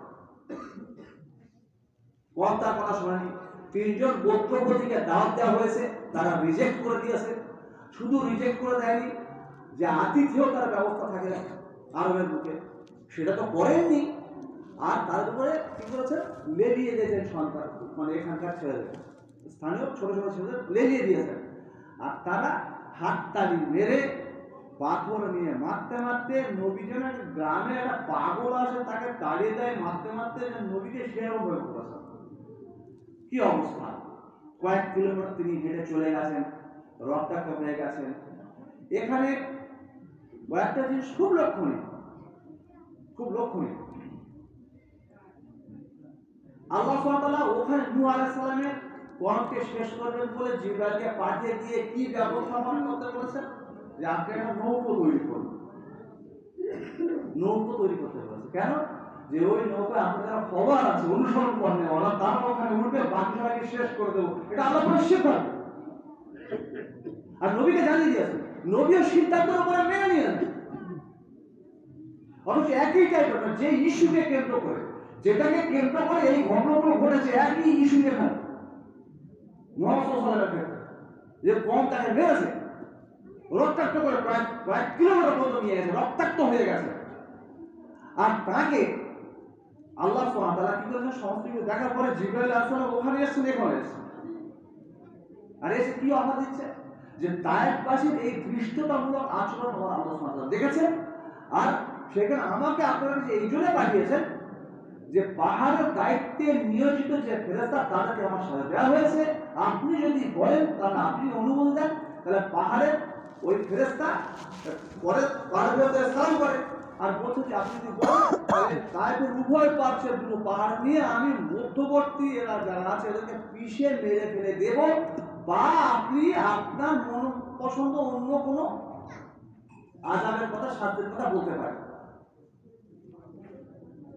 কথার কথা শোনেনি। 3 জন গোত্রপতিকে দাওয়াত দেওয়া হয়েছে, তারা রিজেক্ট করে দিয়েছে। শুধু রিজেক্ট করে দেয়নি, যে আতিথেয়তার ব্যবস্থা থাকে আরবের বুকে, সেটা তো করেননি। আর তার উপরে কি করেছে? লেলিয়ে দিয়েছেন সন্তান, মানে এখানকার ছেলেদের, স্থানীয় ছোট ছোট ছেলেদের লেলিয়ে দিয়েছেন। আর তারা হাততালি মেরে পাথর নিয়ে মারতে মারতে, নবী যেন গ্রামে একটা পাগল আসে তাকে তাড়িয়ে দেয়, মারতে মারতে নবীকে সেরকম হয়ে পড়েছে। কি অবস্থা! কয়েক কিলোমিটার তিনি হেঁটে চলে গেছেন, রক্তাক্ত হয়ে গেছেন। এখানে কয়েকটা জিনিস খুব লক্ষণীয়, খুব লক্ষণীয়। আল্লাহ সুবহানাহু ওয়া তাআলা ওখানে নূহ আলাইহিস সালামের কওমকে শেষ করবেন বলে জিবরাইলকে পাঠিয়ে দিয়ে কি ব্যবস্থাপনা করতে বলেছেন? যে আপনি একটা নৌকো তৈরি করুন। নৌকো তৈরি করতে বলেছে কেন? যে ওই নৌকায় আপনারা খবর আছে, অনুসরণ করেন, ওরা তারা ওখানে উঠবে, বাকি সবাইকে শেষ করে দেবো, এটা আল্লাহ পাক সিদ্ধান্ত। আর নবীকে জানিয়ে দিয়েছেন, নবীও সিদ্ধান্তের উপরে মেনে নিলেন। অথচ একই টাইপের, যে ইস্যুকে কেন্দ্র করে, যেটাকে কেন্দ্র করে এই ঘটনাগুলো ঘটেছে, একই ইস্যু এখানে মুহাম্মদ সাল্লাল্লাহু আলাইহি ওয়াসাল্লামের ক্ষেত্রে, যে কওম তাকে মেরেছে, রক্তাক্ত করে কয়েক কিলোমিটার পর্যন্ত নিয়ে গেছে, রক্তাক্ত হয়ে গেছে। আর তাকে আল্লাহ সুবহানাহু ওয়া তাআলা কি করেছেন? সমস্ত কিছু দেখার পরে জিবরাইল আলাইহিস সালাম ওখানে এসেছেন, এখানে এসেছেন। আর এসে কি অফার দিচ্ছে? যে তায়েফবাসীর এই ধৃষ্টতামূলক আচরণ আল্লাহ সুবহানাহু ওয়া তাআলা দেখেছেন, আর সেখানে আমাকে আপনারা যে এই জন্য পাঠিয়েছেন যে পাহাড়ের দায়িত্বে নিয়োজিত যে ফেরেশতা তাদেরকে আমার সাথে দেওয়া হয়েছে, আপনি যদি বলেন, তাহলে আপনি অনুমতি দেন, তাহলে পাহাড়ের ওই ফেরেশতা পরে পাহাড়ে সালাম করে আর বলছে যে আপনি যদি বলেন, তাহলে তায়েফের উভয় পার্শ্বের দুটো পাহাড় নিয়ে আমি মধ্যবর্তী এরা যারা আছে এদেরকে পিষে মেরে ফেলে দেব, বা আপনি আপনার মন পছন্দ অন্য কোনো আযাবের কথা, শাস্তির কথা বলতে পারেন।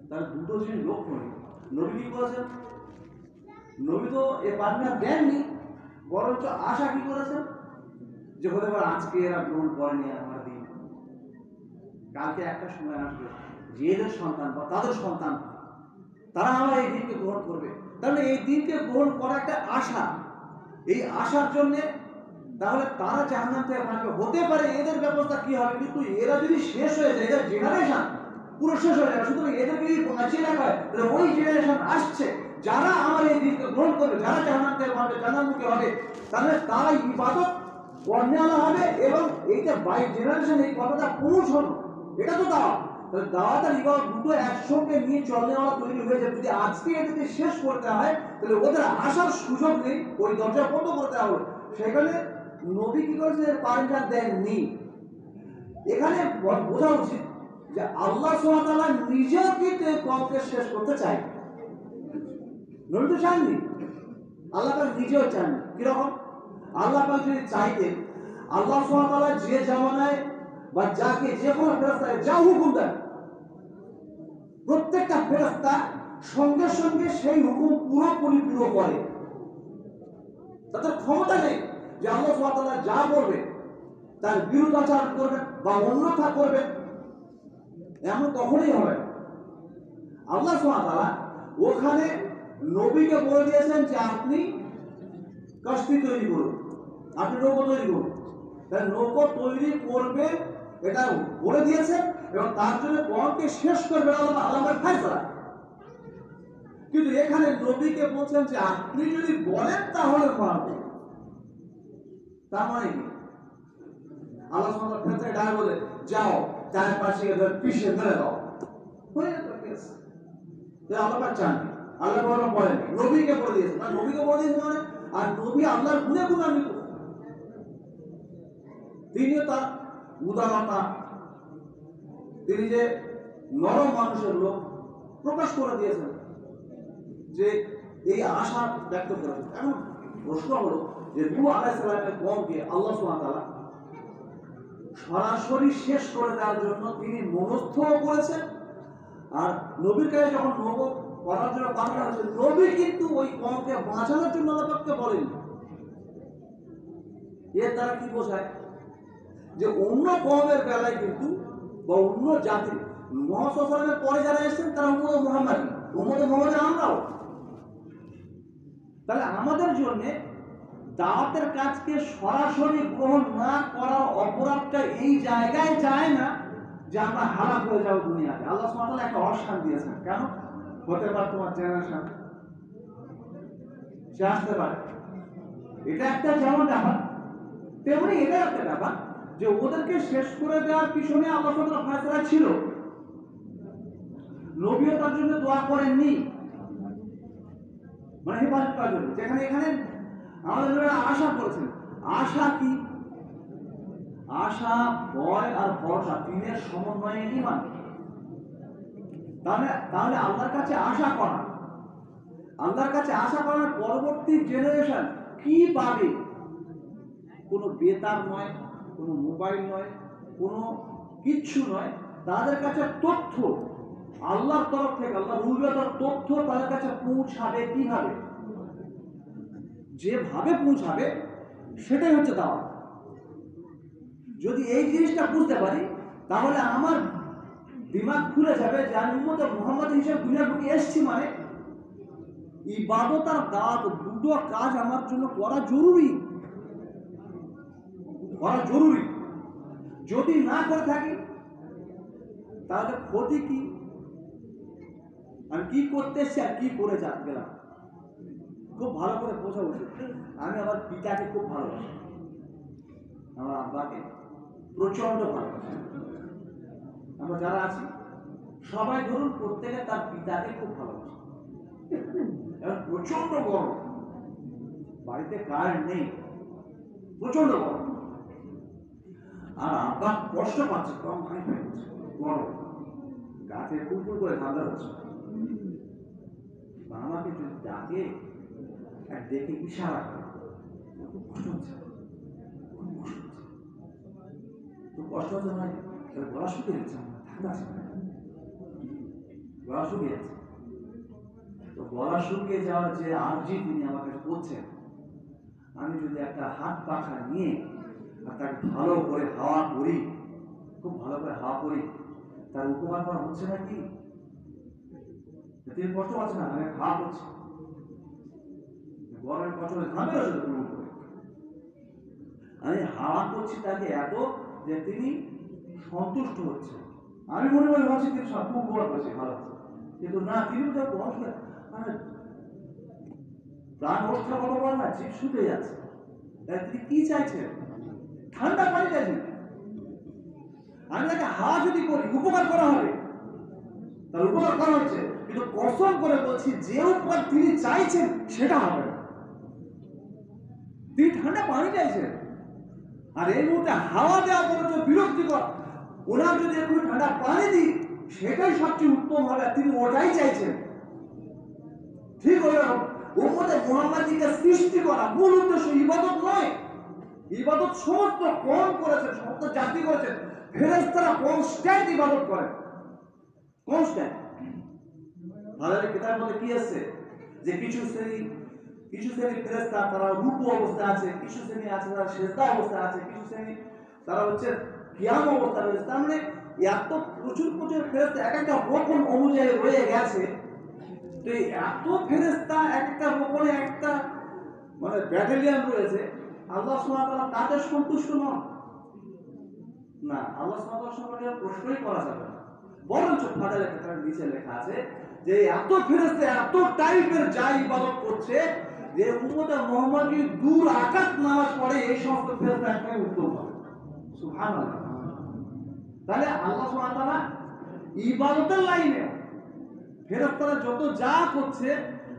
তার দুটো জিনিস লক্ষণীয়। নবী কি করেছেন? নবী তো এ পারমিশন দেননি, বরঞ্চ আশা কি করেছেন? যে হতে পারে আজকে এরা গ্রহণ করেনি আমার দিন, কালকে একটা সময় আসবে যে এদের সন্তান বা তাদের সন্তান তারা আমার এই দিনকে গ্রহণ করবে। তাহলে এই দিনকে গ্রহণ করা একটা আশা, এই আশার জন্যে তাহলে তারা জাহান্নাম থেকে বাঁচবে। হতে পারে এদের ব্যবস্থা কি হবে, কিন্তু এরা যদি শেষ হয়ে যায়, এদের জেনারেশন পুরো শেষ হয়ে যাবে, সুতরাং এদেরকে যদি বাঁচিয়ে রাখা হয়, তাহলে ওই জেনারেশন আসছে যারা আমার এই দিনকে গ্রহণ করবে, যারা জান্নাতের হবে, জান্নাতমুখী হবে, তাহলে তারা ইবাদত করনেওয়ালা হবে। এবং এইটা বাই জেনারেশন এই কথাটা পৌঁছানো, এটা তো দাওয়াত। তাহলে দাওয়াত আর ইবাদত দুটো একসঙ্গে নিয়ে চলনেওয়ালা তৈরি হয়ে যাবে। যদি আজকে এটাকে শেষ করতে হয়, তাহলে ওদের আসার সুযোগ নেই, ওই দরজা বন্ধ করতে হবে। সেখানে নবী কি করেছে, পারমিশন দেননি। এখানে বোঝা উচিত যে আল্লাহ সুবহানাহু ওয়া তাআলা নিজেও কিন্তু এই কওমকে শেষ করতে চায়। নবী তো চাননি, আল্লাহ পাক নিজেও চাননি। কিরকম? আল্লাহ পাক যদি চাইতেন, আল্লাহ সুবহানাহু ওয়া তাআলা যে জামানায় বা যাকে যে কোনো ফেরেশতাকে যা হুকুম দেন, প্রত্যেকটা ফেরেশতা সঙ্গে সঙ্গে সেই হুকুম পুরোপুরি পুরো করে। তাদের ক্ষমতা নেই যে আল্লাহ সুবহানাহু ওয়া তাআলা যা বলবে তার বিরুদ্ধাচারণ করবেন বা অন্যথা করবেন, এমন কখনোই হবে না। আল্লাহ সুবহানাহু ওয়া তাআলা ওখানে নবীকে বলে দিয়েছেন যে আপনি কাশতি তৈরি করুন, আপনি নৌকো তৈরি করুন। তাহলে নৌকো তৈরি করবে এটা বলে দিয়েছেন, এবং তার জন্য কওমকে শেষ করবে আল্লাহর ফয়সালা। কিন্তু এখানে নবীকে বলছেন যে আপনি যদি বলেন তাহলে মারব। তার মানে কি? আল্লাহ সুবহানাহু ওয়া তাআলা ফেরেশতাকে ডাক বলে, যাও তার পাশে ধরে পিষে মেরে দাও, হয়ে যাবে কেস। আল্লাহ পাক চান, আল্লাহ পাক বলেন, নবীকে বলে দিয়েছেন। আর নবীকে বলে দিয়েছেন মানে, আর নবী আল্লাহর গুণে গুণান্বিত, তিনিও তার উদারতা, তিনি যে নরম মানুষের লোক প্রকাশ করে দিয়েছেন, যে এই আশা ব্যক্ত করেছেন। এখন প্রশ্ন হলো যে নূহ আলাইহিস সালামের কওমকে আল্লাহ সুবহানাহু ওয়া তাআলা সরাসরি শেষ করে দেওয়ার জন্য তিনি মনস্থ করেছেন। আর নবীর কাছে যখন নবুয়ত করার জন্য পাঠানো হয়েছে, নবী কিন্তু ওই কওমকে বাঁচানোর জন্য আল্লাহ পাককে বলেন। এর দ্বারা কি বোঝায়? যে অন্য কওমের বেলায় কিন্তু বা অন্য জাতি, মুহাম্মদ সাল্লাল্লাহু আলাইহি ওয়াসাল্লামের পরে যারা এসেছেন তারা উম্মতে মুহাম্মাদী, উম্মতে মুহাম্মাদের আমরাও। তাহলে আমাদের জন্য দাওয়াতের কাজকে সরাসরি গ্রহণ না করার অপরাধটা এই জায়গায় যায় না যে আমরা হালাক হয়ে যাবো দুনিয়াতে। আল্লাহ সুবহানাহু ওয়া তাআলা একটা অবস্থান দিয়েছেন। কেন? হতে পারে তোমার জেনারেশন সে আসতে পারে, এটা একটা যেমন ব্যাপার, তেমনি এটা একটা ব্যাপার যে ওদেরকে শেষ করে দেওয়ার পিছনে আল্লাহ সুবহানাহু ওয়া তাআলার ফয়সালা ছিল। নবীও তার জন্য দোয়া করেননি, মানে হেফাজত করার জন্য। যেখানে এখানে আমাদের আশা করেছেন। আশা কি? আশা, ভয় আর ভরসা তিনের সমন্বয়ে ঈমান। তাহলে আল্লাহর কাছে আশা করা, আল্লাহর কাছে আশা করার পরবর্তী জেনারেশন কি পাবে? কোনো বেতার নয়, কোনো মোবাইল নয়, কোনো কিচ্ছু নয়। তাদের কাছে তথ্য আল্লাহর তরফ থেকে, আল্লাহ রুবিয়তের তথ্য তাদের কাছে পৌঁছাবে কিভাবে? যেভাবে পৌঁছাবে সেটাই হচ্ছে দাওয়াত। যদি এই জিনিসটা বুঝতে পারি, তাহলে আমার দিমাগ খুলে যাবে যে আমি উম্মতে মুহাম্মদ হিসেবে দুনিয়ার বুকে এসেছি, মানে ইবাদত আর দাওয়াত দুটো কাজ আমার জন্য করা জরুরি, করা জরুরি। যদি না করে থাকি তাহলে ক্ষতি কি? আমি কি করতে এসেছি আর কি করে গেলাম, খুব ভালো করে বোঝা উচিত। আমি আমার পিতাকে খুব ভালোবাসি, আমার আব্বাকে প্রচন্ড ভালোবাসি। আমরা যারা আছি সবাই ধরুন প্রত্যেকে তার পিতাকে খুব ভালোবাসে, এবং প্রচন্ড গরম, বাড়িতে কারেন্ট নেই, প্রচন্ড গরম। আর আব্বা কষ্ট পাচ্ছে, কম পানি পাচ্ছে, গরম, গাছে কুলকুল করে ঠান্ডা হচ্ছে। আমাকে যদি ডাকে আর দেখে ইশারা করে, খুব কষ্ট হচ্ছে, খুব কষ্ট হচ্ছে। তো কষ্ট হচ্ছে নয়, গলা শুকিয়ে যাচ্ছে, ঠান্ডা আছে, গলা শুকিয়ে যাচ্ছে। তো গলা শুকিয়ে যাওয়ার যে আর্জি তিনি আমাকে করছেন, আমি যদি একটা হাত পাখা নিয়ে আর তাকে ভালো করে হাওয়া করি, খুব ভালো করে হাওয়া করি, তার উপকার করা হচ্ছে না কি? তিনি কষ্ট পাচ্ছে না, আমি হাওয়া করছি, গরমের কষ্ট ঘামে আমি হাওয়া করছি তাকে এত যে তিনি সন্তুষ্ট হচ্ছে। আমি মনে মনে ভাবছি তিনি খুব বড় করছি, ভালো হচ্ছে, কিন্তু না, তিনি তো প্রাণ অবস্থা কত বড় না, জীব শুতে যাচ্ছে। তিনি কি চাইছেন? ঠান্ডা পানি চাইছেন। আমি তাকে হাওয়া যদি করি উপকার করা হবে, তার উপকার করা হচ্ছে, কিন্তু কসম করে বলছি যে উপকার তিনি চাইছেন সেটা হবে না। তিনি ঠান্ডা পানি চাইছেন, আর এই মুহূর্তে হাওয়া দেওয়া পর্যন্ত বিরক্তিকর। ওনার যদি একটু ঠান্ডা পানি দিই সেটাই সবচেয়ে উত্তম হবে, তিনি ওটাই চাইছেন। ঠিক ওইরকম উম্মতে মুহাম্মাদীকে সৃষ্টি করা মূল উদ্দেশ্য ইবাদত নয়। ইবাদত সমস্ত কম করেছেন, সমস্ত জাতি করেছেন। ফেরেশতারা কনস্ট্যান্ট ইবাদত করেন, কনস্ট্যান্ট। তাদের কিতাবের মধ্যে কি আছে যে কিছু শ্রেণী ফেরেশতা তারা রুকু অবস্থায় আছে, কিছু শ্রেণী আছে তারা সিজদা অবস্থায় আছে, কিছু শ্রেণী তারা হচ্ছে কিয়াম অবস্থায় রয়েছে। তার মানে এত প্রচুর ফেরেশতা এক একটা রকম অনুযায়ী রয়ে গেছে। তো এই এত ফেরেশতা একটা রকমে একটা মানে ব্যাটালিয়ন রয়েছে। আল্লাহ সুবহানাহু ওয়া তাআলা তাদের সন্তুষ্ট নন না, আল্লাহ সুবহানাহু ওয়া তাআলা সম্পর্কে প্রশ্নই করা যাবে না। বরঞ্চ ফাদারের কিতাবের নিচে লেখা আছে যে এত ফেরেশতা এত টাইপের যা ইবাদত করছে যে উম্মতে মুহাম্মাদী দূর আকাশ নামাজ পড়ে এই সমস্ত ফেরেশতা একটাই উত্তম হবে। সুবহানাল্লাহ। তাহলে আল্লাহ সুবহানাহু ওয়া তাআলা ইবাদতের লাইনে ফেরেশতারা যত যা করছে,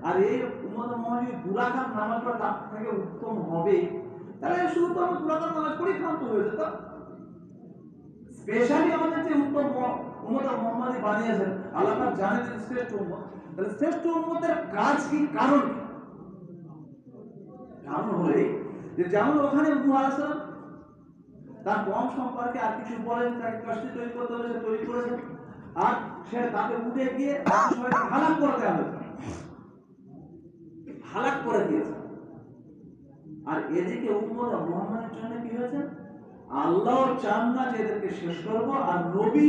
আর এই উম্মতে মুহাম্মাদী দূর আকাশ নামাজ পড়া তার থেকে উত্তম হবে, তাহলে শুধু তো আমরা দূর আকাশ নামাজ পড়ি ক্ষান্ত হয়ে যেত। স্পেশালি আমাদের যে উত্তম উম্মত মুহাম্মাদী বানিয়েছেন আল্লাহ পাক জানেন যে শ্রেষ্ঠ উম্মত। তাহলে শ্রেষ্ঠ উম্মতের কাজ কি, কারণ হলো যে যেমন ওখানে নূহ আলাইহিস সালাম তার কম সম্পর্কে আর কিছু বলেন, তাকে কষ্ট তৈরি করতে হলে সে তৈরি করেছেন, আর সে তাকে উঠে গিয়ে সবাইকে হালাক করে দেওয়া হয়েছে, হালাক করে দিয়েছে। আর এদিকে উম্মত মুহাম্মাদের জন্য কি হয়েছে? আল্লাহ চান না যে এদেরকে শেষ করবো, আর নবী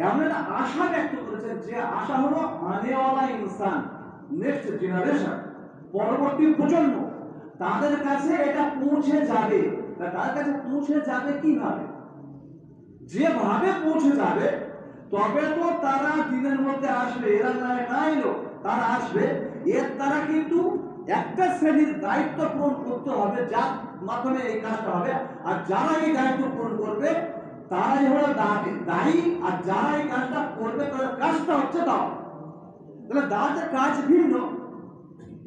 এমন একটা আশা ব্যক্ত করেছেন যে আশা হলো আনেওয়ালা ইনসান, নেক্সট জেনারেশন, পরবর্তী প্রজন্ম, তাদের কাছে এটা পৌঁছে যাবে। তাদের কাছে পৌঁছে যাবে কিভাবে? যেভাবে পৌঁছে যাবে তবে তো তারা দিনের মধ্যে আসবে, এরা না এলো তারা আসবে। এর দ্বারা কিন্তু একটা শ্রেণীর দায়িত্ব পূরণ করতে হবে, যার মাধ্যমে এই কাজটা হবে। আর যারা এই দায়িত্ব পূরণ করবে তারাই হলো দায়ী, আর যারা এই কাজটা করবে তাদের কাজটা হচ্ছে দাও। তাহলে দাওয়াতের কাজ ভিন্ন,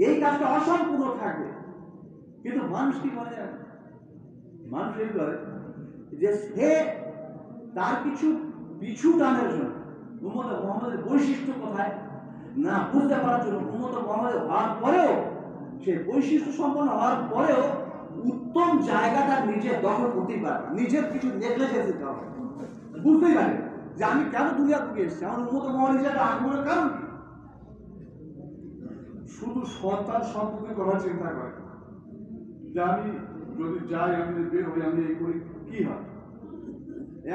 এই কাজটা অসম্পূর্ণ থাকবে। কিন্তু মানুষ কি করে জানে? মানুষ এই করে যে সে তার কিছু পিছু টানের জন্য, উম্মতে মুহাম্মাদের বৈশিষ্ট্য কোথায় না বুঝতে পারার জন্য, উম্মতে মুহাম্মাদ হওয়ার পরেও, সে বৈশিষ্ট্য সম্পন্ন হওয়ার পরেও উত্তম জায়গাটা নিজের দখল করতেই পারে, নিজের কিছু নেগলিজেন্সের কারণে বুঝতেই পারে যে আমি কেন দুনিয়া থেকে এসেছি, আমার উম্মতে মুহাম্মাদ হিসেবে আগমনের কারণ কি। শুধু সন্তান সম্পর্কে কথা চিন্তা করে যে আমি যদি যাই, আমি বের হই, আমি এই করি, কি হয়?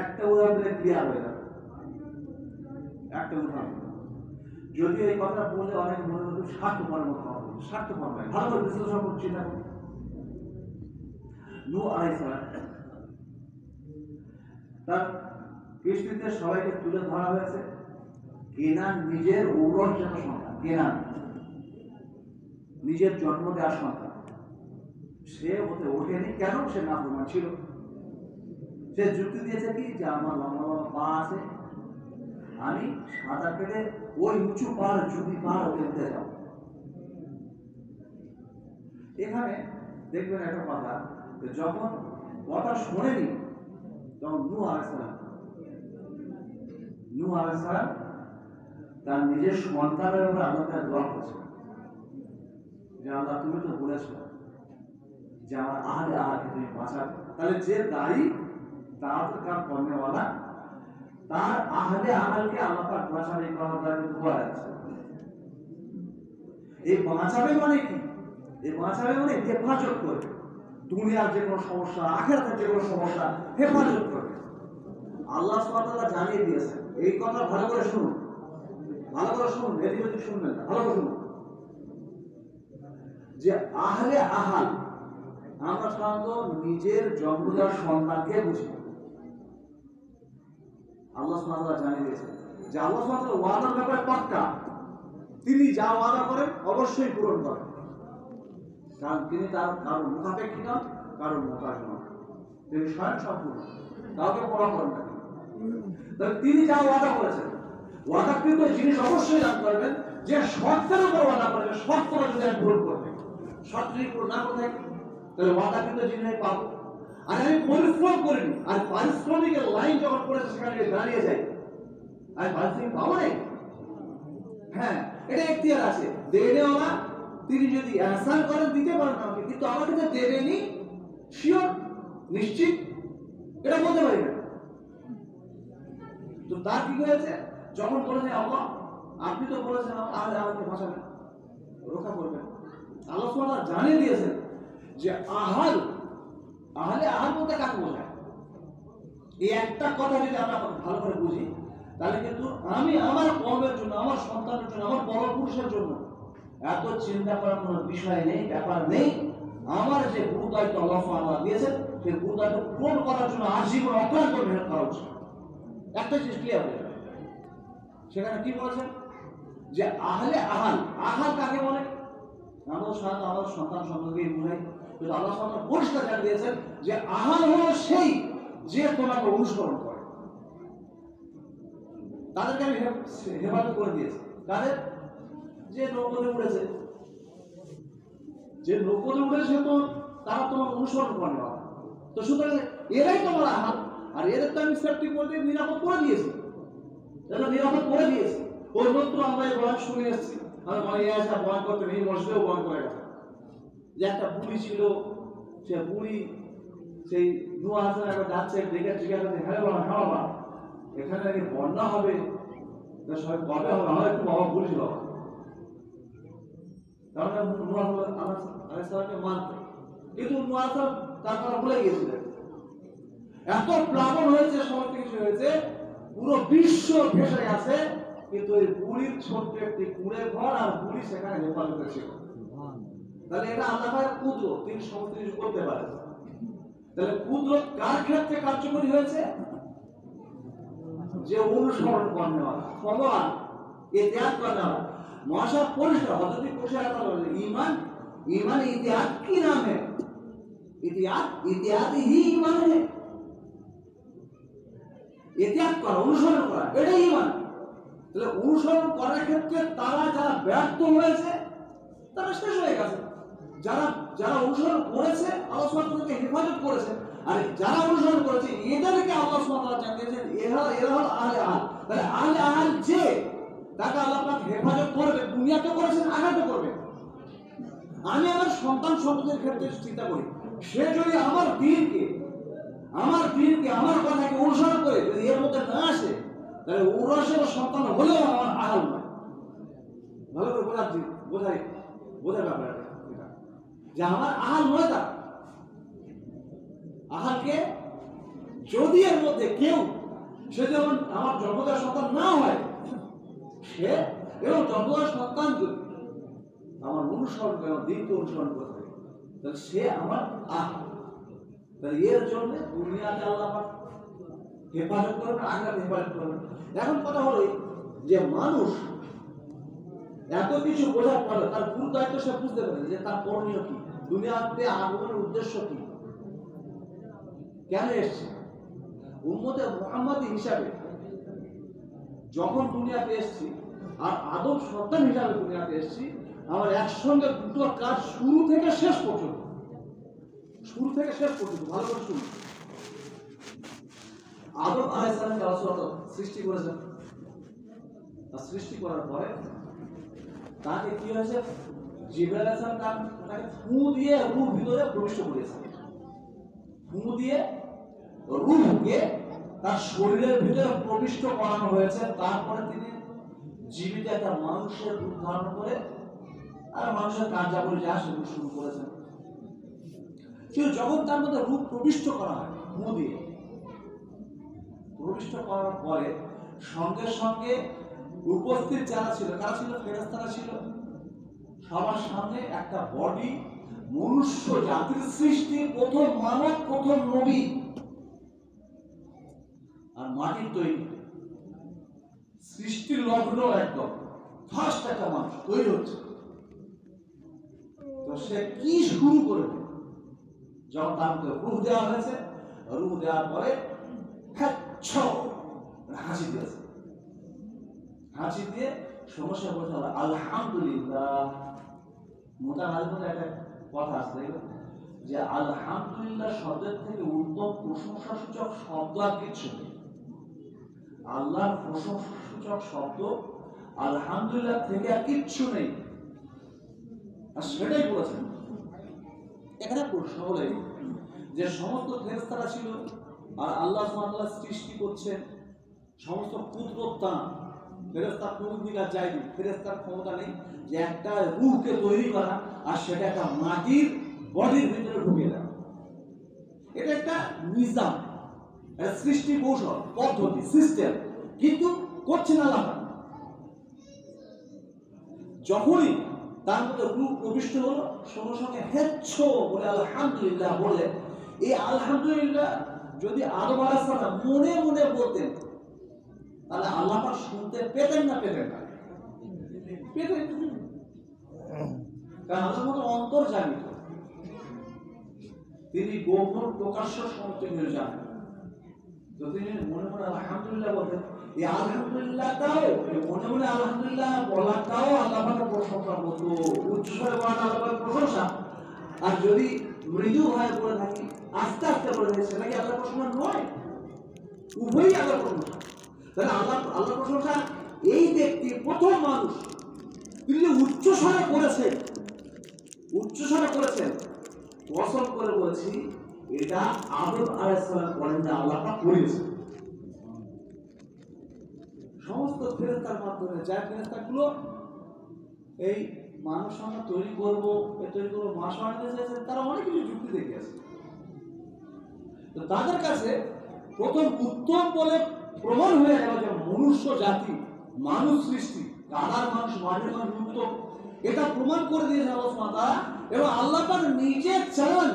একটা উদাহরণে ক্লিয়ার হয়ে যাবে। একটা উদাহরণ, যদি এই কথা বলে অনেক মনে হতো স্বার্থপর মতো হবে, স্বার্থপর নয়, ভালো করে বিশ্লেষণ করে চিন্তা করুন। নূহ আলাইহিস সালাম তার কিস্তিতে সবাইকে তুলে ধরা হয়েছে। কেনান নিজের ঔরসজাত সন্তান, কেনান নিজের জন্ম দেওয়া সন্তান, সে হতে ওঠেনি। কেন? সে নাফরমান ছিল। সে যুক্তি দিয়েছে কি যে আমার লম্বা লম্বা পা আছে, আমি সাঁতার কেটে ওই উঁচু পাহাড় যদি পাহাড় উঠে যাব। এখানে দেখবেন একটা কথা, যখন কথা শোনেনি তখন নূহ আলাইহিস সালাম তার নিজের সন্তানের উপর আল্লাহ তাআলা দোয়া করেছেন যে আল্লাহ তুমি তো বলেছো যে আমার আহলে তুমি বাঁচাবে। তাহলে যে দায়ী তার কাজ করনেওয়ালা, তার আহলকে আল্লাহ পাক বাঁচাবে, এই কথা দোয়া আছে। এই বাঁচাবে মানে কি? এই বাঁচাবে মানে হেফাজত করবে, দুনিয়ার যে কোনো সমস্যা, আখিরাতের যে কোনো সমস্যা হেফাজত করবে। আল্লাহ সুবহানাহু ওয়া তাআলা জানিয়ে দিয়েছেন। এই কথা ভালো করে শুনুন, ভালো করে শুনুন, এদিকে শুনবেন না, ভালো করে শুনুন যে আহলে আমরা সাধারণত নিজের জন্ম দেওয়া সন্তানকে বুঝি। আল্লাহ সুবহানাহু ওয়া তাআলা জানিয়ে দিয়েছেন যে আল্লাহ সুবহানাহু ওয়া তাআলা ওয়াদার ব্যাপারে পাক্কা, তিনি যা ওয়াদা করেন অবশ্যই পূরণ করেন। কারণ তিনি তার কারোর মুখাপেক্ষী নন, কারোর মোতাজ নন, তিনি স্বয়ং সম্পূর্ণ, কাউকে পড়া করেন না। তবে তিনি যা ওয়াদা করেছেন, ওয়াদাকৃত জিনিস অবশ্যই দান করবেন, যে শর্তের উপর ওয়াদা করবেন, শর্তটা যদি আমি পূরণ করবেন, শর্ত যদি পূরণ না করে থাকি তাহলে ওয়াদাকৃত জিনিস আমি পাবো। আর আমি পরিশ্রম করিনি, আর পারিশ্রমিকের লাইন যখন পড়েছে সেখানে দাঁড়িয়ে যাই, আমি পারিশ্রমিক পাবো নাই। হ্যাঁ, এটা এখতিয়ার আছে, দেনেওয়ালা তিনি যদি আহসান করেন দিতে পারেন আমাকে, কিন্তু আমাকে তো দেবেনি শিওর, নিশ্চিত এটা বলতে পারি না। তো তার কি হয়েছে, যখন বলেছে আল্লাহ আপনি তো বলেছেন আহলে আহলকে বাঁচাবেন, রক্ষা করবেন, আল্লাহ সুবহানাহু ওয়া তাআলা জানিয়ে দিয়েছেন যে আহলে আহল বলতে কাকে বোঝায়। এই একটা কথা যদি আমরা ভালো করে বুঝি, তাহলে কিন্তু আমি আমার কওমের জন্য, আমার সন্তানের জন্য, আমার পরপুরুষের জন্য এত চিন্তা করার কোনো বিষয় নেই, ব্যাপার নেই। আমার যে গুরু দায়িত্ব আল্লাহ সুবহানাহু ওয়া তাআলা দিয়েছেন, সেই গুরু দায়িত্ব পূরণ করার জন্য আজীবন অক্লান্ত মেহনত করা উচিত। একটা জিনিস ক্লিয়ার হয়ে যাবে। সেখানে কি বলেছেন যে আহলে আহাল কাকে বলে? আমরা সাধারণত আমাদের সন্তান সম্পর্কে বুঝাই, কিন্তু আল্লাহ সুবহানাহু ওয়া তাআলা পরিষ্কার জানিয়ে দিয়েছেন যে আহাল হলো সেই যে তোমাকে অনুসরণ করে। তাদেরকে আমি হেফাজত করে দিয়েছি। তাদের যে নৌকোতে উড়েছে, তো তারা তোমার অনুসরণ করে না, তো সুতরাং এরাই তোমার আহাল। আর এদের তো আমি সেফটি করে দিয়ে নিরাপদ করে দিয়েছি, নিরাপদ করে দিয়েছি। ওর মাত্র আমরা এই বয়ান শুনে এসেছি, আমি বাড়ি আসা বয়ান করতে এই মসজিদেও বয়ান করে গেছে যে একটা বুড়ি ছিল, সে বুড়ি সেই নোয়া হাসান একবার যাচ্ছে, দেখে জিজ্ঞাসা করছে, হ্যাঁ বাবা, হ্যাঁ বাবা, এখানে নাকি বন্যা হবে, সবাই কবে হবে, আমার একটু বাবা বুঝি বাবা। তাহলে নোয়া আলাইহিসসালামকে মানতে, কিন্তু নোয়া হাসান তার কথা ভুলে গিয়েছিলেন। এত প্লাবন হয়েছে, সমস্ত কিছু হয়েছে, পুরো বিশ্ব ভেসে গেছে, কিন্তু ওই বুড়ির ছোট্ট একটি কুঁড়ে ঘর, আর বুড়ি সেখানে হেফাজতে ছিল। তাহলে এটা আল্লাহর কুদরত, তিনি সমস্ত কিছু করতে পারেন। তাহলে কুদরত কার ক্ষেত্রে কার্যকরী হয়েছে? যে অনুসরণ করেন, সমান ইতিহাদ করেন, মহাশা পরিষ্কার হযরত পরিষ্কার বলেন, ईमान इतिहाद की नाम है, इतिहाद ही ईमान है। ইতিহাদ করা, অনুসরণ করা, এটাই ঈমান। তাহলে অনুসরণ করার ক্ষেত্রে তারা যারা ব্যর্থ হয়েছে তারা শেষ হয়ে গেছে। যারা অনুসরণ করেছে আল্লাহ সুবহানাহু ওয়া তাআলা হেফাজত করেছে, আর যারা অনুসরণ করেছে এদেরকে আল্লাহ সুবহানাহু ওয়া তাআলা জানিয়েছেন এরা হলো আহলে আহল। তাহলে আহলে আহল যে তাকে আল্লাহ পাক হেফাজত করবে, দুনিয়াতে করেছেন, আখিরাতে করবে। আমি আমার সন্তান সন্ততির ক্ষেত্রে চিন্তা করি, সে যদি আমার দিনকে আমার কথাকে অনুসরণ করে যদি এর মধ্যে না আসে, তাহলে ওরসের সন্তান হলেও আমার আহল নয়। ভালো করে বোঝার ব্যাপার এটা, যে আমার আহল নয়। তার আহলকে যদি এর মধ্যে কেউ, সে যেমন আমার জন্মদার সন্তান না হয়, সে এবং জন্মদার সন্তান যদি আমার অনুসরণ করে, আমার দিনকে অনুসরণ করে থাকে, তাহলে সে আমার আহল। তাহলে এর জন্য দুনিয়াতে আল্লাহ হেফাজত করবেন, আখিরাতে হেফাজত করবেন। এখন কথা হলো যে মানুষ এত কিছু বোঝার পরে তার গুরু দায়িত্ব সে বুঝতে পারে যে তার করণীয় কি, দুনিয়াতে আগমনের উদ্দেশ্য কি, কেন এসছে। উম্মতে মুহাম্মাদী হিসাবে যখন দুনিয়াতে এসেছি, আর আদম সন্তান হিসাবে দুনিয়াতে এসেছি, আমার একসঙ্গে দুটো কাজ শুরু থেকে শেষ পর্যন্ত ভালো করে শুনুন। আদম আলাইহিস সালাম আল্লাহ সুবহানাহু ওয়া তাআলা সৃষ্টি করেছেন, আর সৃষ্টি করার পরে তাকে কি হয়েছে, জিবরাইল আলাইহিস সালাম তাকে ফু দিয়ে রূহ ভিতরে প্রবেশ করিয়েছেন। ফু দিয়ে রূহকে তার শরীরের ভিতরে প্রবিষ্ট করানো হয়েছে। তারপরে তিনি জীবিত একটা মানুষের রূপ ধারণ করে আর মানুষের কার্যাবলী যা সেগুলো শুরু করেছেন। কিন্তু যখন তার মধ্যে রূপ প্রবিষ্ট করা হয়, ফু দিয়ে প্রবিষ্ট করার পরে সঙ্গে সঙ্গে উপস্থিত যারা ছিল, কারা ছিল, ফেরেশতারা ছিল, সবার সামনে একটা বডি, মনুষ্য জাতির সৃষ্টি, প্রথম মানব, প্রথম নবী, আর মাটির তৈরি, সৃষ্টির লগ্ন একদম ফার্স্ট একটা মানুষ তৈরি হচ্ছে। তো সে কি শুরু করবে? যখন তার মধ্যে রূহ দেওয়া হয়েছে, রূহ দেওয়ার পরে হাসি দিয়েছে, হাসি দিয়ে সমস্যা বলতে হবে আলহামদুলিল্লাহ। মোতাবালির একটা কথা আছে যে আলহামদুলিল্লাহ শব্দের থেকে উত্তম প্রশংসাসূচক শব্দ আর কিছু নেই। আল্লাহর প্রশংসাসূচক শব্দ আলহামদুলিল্লাহ থেকে আর কিচ্ছু নেই, আর সেটাই বলেছেন। এখানে প্রশ্ন হলো যে সমস্ত ফেরেশতারা ছিল আর আল্লাহ সুবহানাহু ওয়া তাআলা সৃষ্টি করছেন, সমস্ত কুদরত ফেরেশতা কোন দিকে যায়নি। ফেরেশতার ক্ষমতা নেই যে একটা রূহকে তৈরি করা আর সেটা একটা মাটির বডির ভিতরে ঢুকিয়ে দেওয়া। এটা একটা নিজাম, একটা সৃষ্টি কৌশল, পদ্ধতি, সিস্টেম, কিন্তু করছেন আল্লাহ। যখনই তার মধ্যে রূহ প্রবিষ্ট হলো, সঙ্গে সঙ্গে হেচ্ছ বলে আলহামদুলিল্লাহ বলে, এই আলহামদুলিল্লাহ যদি আদম আলাইহিস সালাম মনে মনে বলতেন তাহলে আল্লাহ পাক শুনতে পেতেন না? পেতেন না, পেতেন। কারণ আল্লাহ মতো অন্তর্জামিত, তিনি গোপন প্রকাশ্য সমস্ত কিছু জানেন। তো তিনি মনে মনে আলহামদুলিল্লাহ বলতেন। এই আলহামদুলিল্লাহটাও, মনে মনে আলহামদুলিল্লাহ বলাটাও আল্লাহ পাকের প্রশংসা করতো, উচ্চস্বরে বলাটা আল্লাহ পাকের প্রশংসা। আর যদি মৃদু ভাবে বলে থাকি, আস্তে আস্তে বলে থাকি, সেটা কি আল্লাহর প্রশংসা নয়? উভয়ই আল্লাহর প্রশংসা। তাহলে আল্লাহর প্রশংসা এই ব্যক্তি প্রথম মানুষ, তিনি যে উচ্চস্বরে করেছেন, উচ্চস্বরে করেছেন, কসম করে বলছি এটা আদম আলাইহিস সালাম করেন না, আল্লাহ পাক করেছেন। সমস্ত ফেরেশতার মাধ্যমে, যা ফেরেশতাগুলো এই মানুষ আমরা তৈরি করবো, মাস আনতে চাইছেন, তারা অনেক কিছু যুক্তি দেখিয়েছে। তো তাদের কাছে প্রথম উত্তম বলে প্রমাণ হয়ে গেল যে মনুষ্য জাতি, মানুষ সৃষ্টি, কাদার মানুষ, মাটির মানুষ উত্তম, এটা প্রমাণ করে দিয়েছে আল্লাহ সুবহানাহু ওয়া তাআলা। এবং আল্লাহ পাক নিজে চান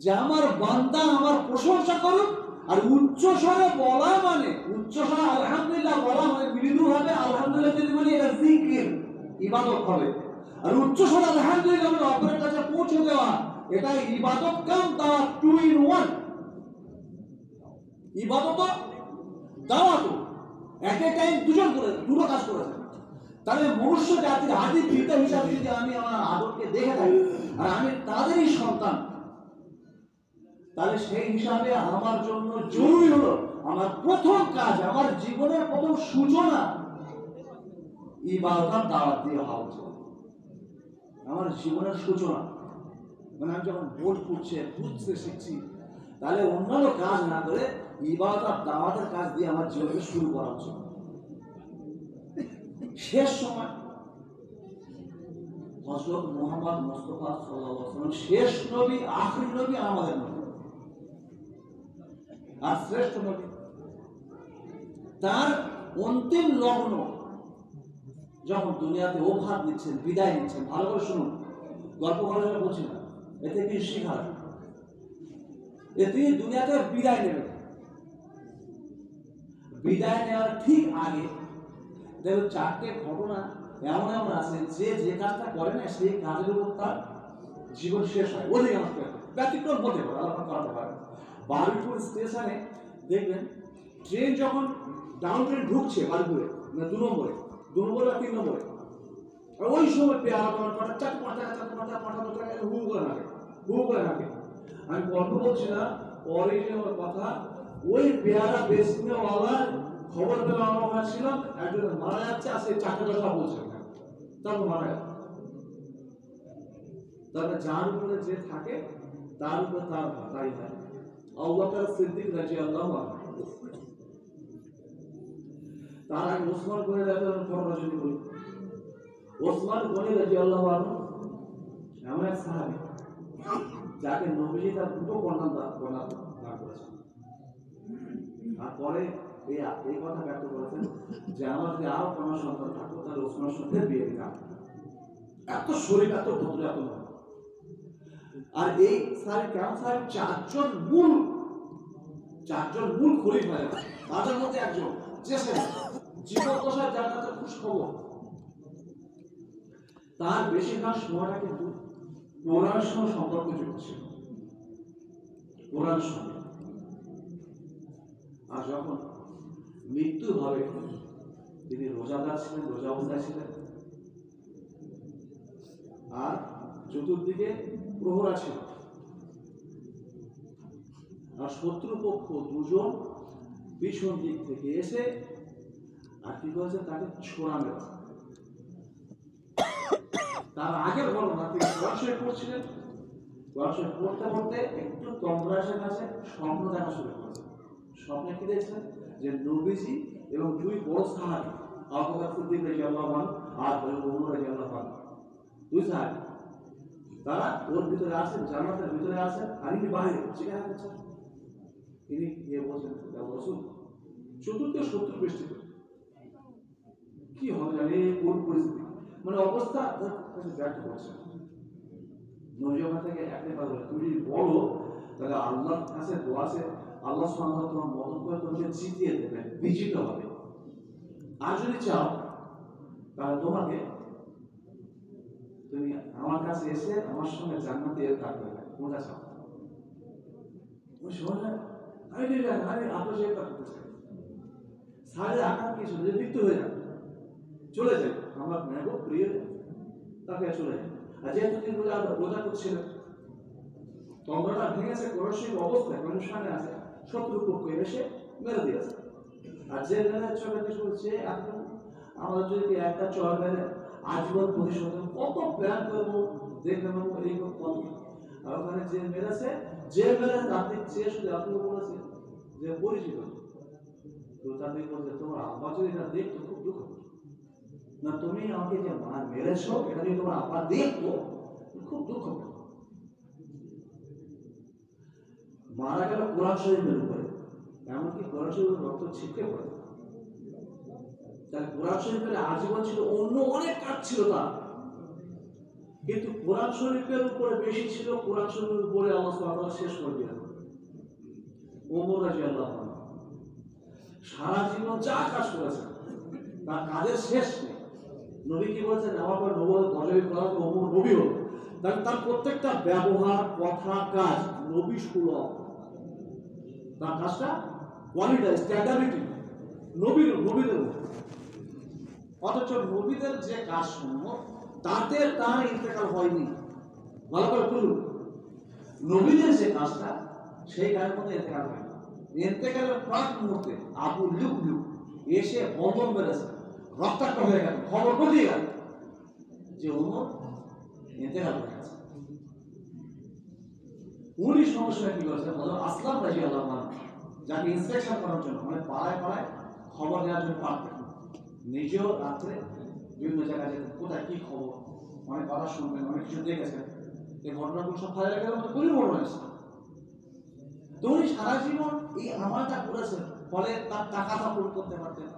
যে আমার বান্দা আমার প্রশংসা করুক। আর উচ্চ স্বরে বলা মানে, উচ্চ স্বরে আলহামদুলিল্লাহ বলা মানে মৃদু হবে আলহামদুলিল্লাহ যদি বলি, এটা জিকির, ইবাদত হবে। আর উচ্চ স্বরে আলহামদুলিল্লাহ মানে অপরের কাছে পৌঁছে দেওয়া, এটা ইবাদত কাম দাওয়াত, 2 in 1। ইবাদত দাওয়াত এট এ টাইম দুটো কাজ করেছে। তাহলে মনুষ্য জাতির হাতি পিতা হিসাবে যদি আমি আমার আদরকে দেখে থাকি আর আমি তাদেরই সন্তান, তাহলে সেই হিসাবে আমার জন্য জরুরি হলো আমার প্রথম কাজ, আমার জীবনের প্রথম সূচনা ইবাদত দাওয়াত দিয়ে হওয়া উচিত। আমার জীবনের সূচনা মানে আমি যখন বোর্ড বুঝতে শিখছি, তাহলে অন্যান্য কাজ না করে ইবাদত দাওয়াতের কাজ দিয়ে আমার জীবনকে শুরু করা উচিত। শেষ সময় হযরত মুহাম্মদ মুস্তাফা সাল্লাল্লাহু আলাইহি ওয়াসাল্লাম শেষ নবী, আখির নবী, আমাদের নবী আর শ্রেষ্ঠ নবী। তার অন্তিম লগ্ন যখন দুনিয়াতে ওভার দিচ্ছেন, বিদায় নিচ্ছেন, ভালো করে শুনুন, গল্প করার জন্য বলছি না, এতে কি শিখার, তিনি দুনিয়াতে বিদায় নেবেন। বিদায় নেওয়ার ঠিক আগে দেখো 4টে ঘটনা এমন এমন আছে, যে কাজটা করে না সেই কাজের উপর তার জীবন শেষ হয়। অধিকাংশ ব্যতিক্রম হতে পারে, আলাদা করাতে পারে। বারুইপুর স্টেশনে দেখবেন ট্রেন যখন ডাউন ট্রেন ঢুকছে বারুইপুরে, মানে 2 নম্বরে বা 3 নম্বরে, আর ওই সময় পেয়ারা তোমার চারটা হু করে থাকে। আমি গল্প বলছি না, অরিজিনাল কথা। ওই পেয়ারা বেসনেওয়ালা খবর পেলাম, আমরা ছিলাম, একজন মারা যাচ্ছে, আর সেই 4টা কথা বলছে, তারপর মারা গেল। তারপরে যার উপরে যে থাকে তার উপরে তার তাই হয়। আবু বকর সিদ্দিক রাদিয়াল্লাহু আনহু, তার আগে ওসমান গনি রাদিয়াল্লাহু আনহু যদি বলি, ওসমান গনি রাদিয়াল্লাহু আনহু এমন এক সাহাবী যাকে নবীজি তার 2টো কন্যা দান করেছেন। আর পরে এই কথা ব্যক্ত করেছেন যে আমার যদি আরো কন্যা সন্তান থাকতো তাহলে ওসমানের সাথে বিয়ে দিতাম। এত শরীর, এত ভদ্র, এত ভালো। আর এই সাহেব কেমন সাহেব 4জন মূল খলিফা, তাদের মধ্যে একজন যে জীবদ্দশায় জান্নাতের খুশ খবর। তার বেশিরভাগ সময়টা কিন্তু কোরআনের সঙ্গে সম্পর্ক যুক্ত ছিল, কোরআনের সঙ্গে। আর যখন মৃত্যু হবে তিনি রোজাদার ছিলেন, রোজা অবস্থায় ছিলেন, আর চতুর্দিকে প্রহরা ছিল, আর শত্রুপক্ষ দুজন পিছন দিক থেকে এসে আর কি করেছে, তাকে ছোড়া মেরে। তার আগের ঘটনা তিনি পড়াশোনা করছিলেন, পড়াশোনা পড়তে পড়তে একটু তন্দ্রাসের কাছে স্বপ্ন দেখা শুরু করেছে। স্বপ্নে কি দেখছেন যে নবীজি এবং দুই বড় সাহাবী, আবু বকর সিদ্দিক রাদিয়াল্লাহু আনহু আর ওমর রাদিয়াল্লাহু আনহু, দুই সাহাবী, তারা ওর ভিতরে আছেন, জান্নাতের ভিতরে আছেন, আর ইনি বাইরে চিন্তা করছেন। তিনি গিয়ে বলছেন, রাসূল চতুর্থ শত্রু বেষ্টিত, কি হবে জানি কোন পরিস্থিতি, মানে অবস্থা ব্যর্থ করছে। নবী ওখান থেকে একটা কথা বলে, তুমি যদি বলো তাহলে আল্লাহর কাছে দোয়া আছে, আল্লাহ সুবহানাহু ওয়া তাআলা তোমার মদত করে তোমাকে জিতিয়ে দেবেন, বিজিত হবে। আর যদি চাও তাহলে তোমাকে, তুমি আমার কাছে এসে আমার সঙ্গে জান্নাতে থাকবে, কোনটা চাও? ওই সময় আমি আপনার সাথে করতে চাই, সাড়ে আকার কিছু যে মৃত্যু হয়ে যাবে, চলে যাই আমার নেব প্রিয়, তাকে চলে যায়। আর যেহেতু তিনি রোজা করছিলেন, তন্দ্রাটা ভেঙেছে, করসিক অবস্থায় মানুষ সামনে আছে, শত্রুপক্ষ এসে মেরে দিয়েছে। আর যে মেরে চলে দিয়ে বলছে, এখন আমাদের যদি একটা চর মেরে আজীবন প্রতিশোধ, কত প্ল্যান করবো, দেখে নেবো, এই কত। আর ওখানে যে মেরেছে, যে মেরে তাতে চেয়ে শুধু আপনি বলেছে যে পরিচিত, তো তাতে বলছে তোমার আব্বা যদি এটা দেখতো খুব দুঃখ না, তুমি আমাকে যে মার মেরেছো এটা যদি তোমার আব্বা দেখতো খুব দুঃখ পেত। মারা গেল কোরআন শরীফের উপরে, এমনকি কোরআন শরীফের রক্ত ছিটকে পড়ে। তাহলে কোরআন শরীফের আজীবন ছিল, অন্য অনেক কাজ ছিল তার, কিন্তু কোরআন শরীফের উপরে বেশি ছিল। কোরআন শরীফের উপরে আল্লাহ সুবহানাহু ওয়া তাআলা শেষ করে দিলেন। ওমর রাদিয়াল্লাহু আনহু সারা জীবন যা কাজ করেছেন তার কাজের শেষ নেই। নবী কি বলেছেন, আমার পর নবুয়ত গজবী করার ওমর নবী হল। তার প্রত্যেকটা ব্যবহার, কথা, কাজ নবী সুলভ, তার কাজটা কোয়ালিটি, স্ট্যান্ডার্ডিটি নবীদের। অথচ নবীদের যে কাজ সমূহ তাতে তার ইন্তেকাল হয়নি। ভালো করে বলুন, নবীদের যে কাজটা সেই কাজের মধ্যে ইন্তেকাল হয়নি। ইন্তেকালের প্রাক মুহূর্তে আবু লুকলু এসে বন্ধন মেরেছে, রক্তাক্ত হয়ে গেল, খবর বলিয়ে গেল যে ওমর ইন্তেকাল হয়ে গেছে। উনি সঙ্গে সঙ্গে কি করেছেন, আসলাম রাদিয়াল্লাহু আনহু, যাকে ইন্সপেকশন করার জন্য, মানে পাড়ায় পাড়ায় খবর দেওয়ার জন্য পাঠাতেন। নিজেও রাত্রে বিভিন্ন জায়গায় যেতেন, কোথায় কি খবর, অনেক কথা শুনবেন, অনেক কিছু দেখেছেন, এই ঘটনাগুলো সব ফাইলে গেলে মতো খুবই বড় হয়েছে। তো উনি সারা জীবন এই আমালটা করেছেন, ফলে তার টাকাটা পূরণ করতে পারতেন।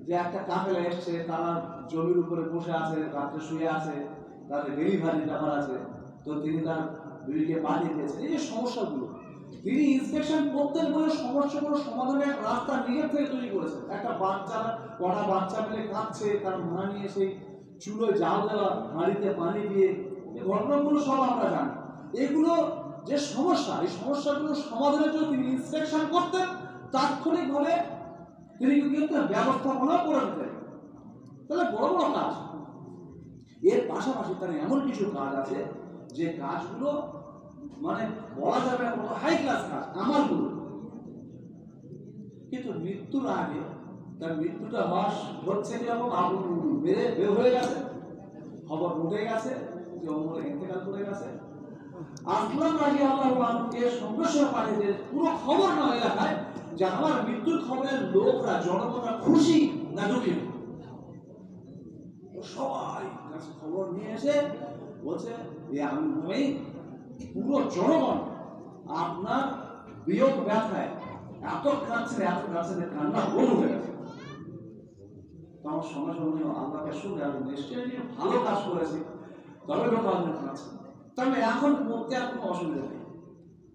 যে একটা কাফেলা এসছে, তারা জমির উপরে বসে আছে, রাত্রে শুয়ে আছে, তাদের ডেলিভারির ব্যাপার আছে, তো তিনি তার বিবিকে পাঠিয়ে দিয়েছেন। এই যে সমস্যাগুলো তিনি ইন্সপেকশন করতেন বলে সমস্যাগুলো সমাধানের একটা রাস্তা নিজের থেকে তৈরি করেছেন। একটা বাচ্চা, কটা বাচ্চা মিলে কাঁদছে, তার মা নিয়ে সেই চুলোয় জাল দেওয়া, হাঁড়িতে পানি দিয়ে, এই ঘটনাগুলো সব আমরা জানি। এগুলো যে সমস্যা, এই সমস্যাগুলো সমাধানের জন্য তিনি ইন্সপেকশন করতেন, তাৎক্ষণিকভাবে তিনি কিন্তু ব্যবস্থাপনা করে দিতেন। তাহলে বড় বড় কাজ। এর পাশাপাশি তার এমন কিছু কাজ আছে যে কাজগুলো মানে বলা যাবে না, হাই ক্লাস কাজ, আমারগুলো। কিন্তু মৃত্যুর আগে, তার মৃত্যুটা হচ্ছে কিরকম, আবু বের হয়ে গেছে, খবর উঠে গেছে যে ওমর ইন্তেকাল করে গেছে। আসলাম রাদিয়াল্লাহু আনহু এর সঙ্গে সঙ্গে পাঠিয়ে পুরো খবর না এলাকায় যে আমার মৃত্যুর খবরের লোকরা, জনগণরা খুশি না দুঃখিত। সবাই কাছে খবর নিয়ে এসে বলছে, আমি পুরো জনগণ আপনার বিয়োগ ব্যথায় এত কাঁদছে যে কান্না বন্ধ হয়ে গেছে। তো আমার সঙ্গে সঙ্গে আল্লাহকে শুনে আমি নিশ্চয়ই ভালো কাজ করেছি, তবে লোক আমাদের কাঁদছে, তাহলে এখন মরতে আর কোনো অসুবিধা নেই,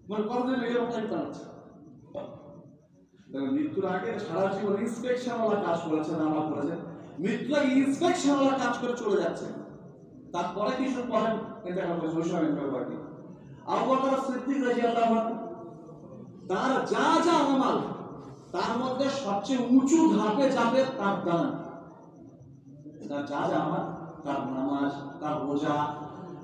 মানে কতদিন এর মতো কাঁদছে। মৃত্যুর আগে সারা জীবন ইন্সপেকশন ওয়ালা কাজ করেছেন, আমার করেছেন, মৃত্যুর আগে ইন্সপেকশন ওয়ালা কাজ করে চলে যাচ্ছে। তারপরে কিছু পরে ইন্তেকাল করেছেন, ওই সময় ইন্তেকাল করেনি। আবু বকর সিদ্দিক রাদিয়াল্লাহু আনহু তার যা যা আমল, তার মধ্যে সবচেয়ে উঁচু ধাপে যাবে তার দান। তার যা যা আমল, তার নামাজ, তার রোজা,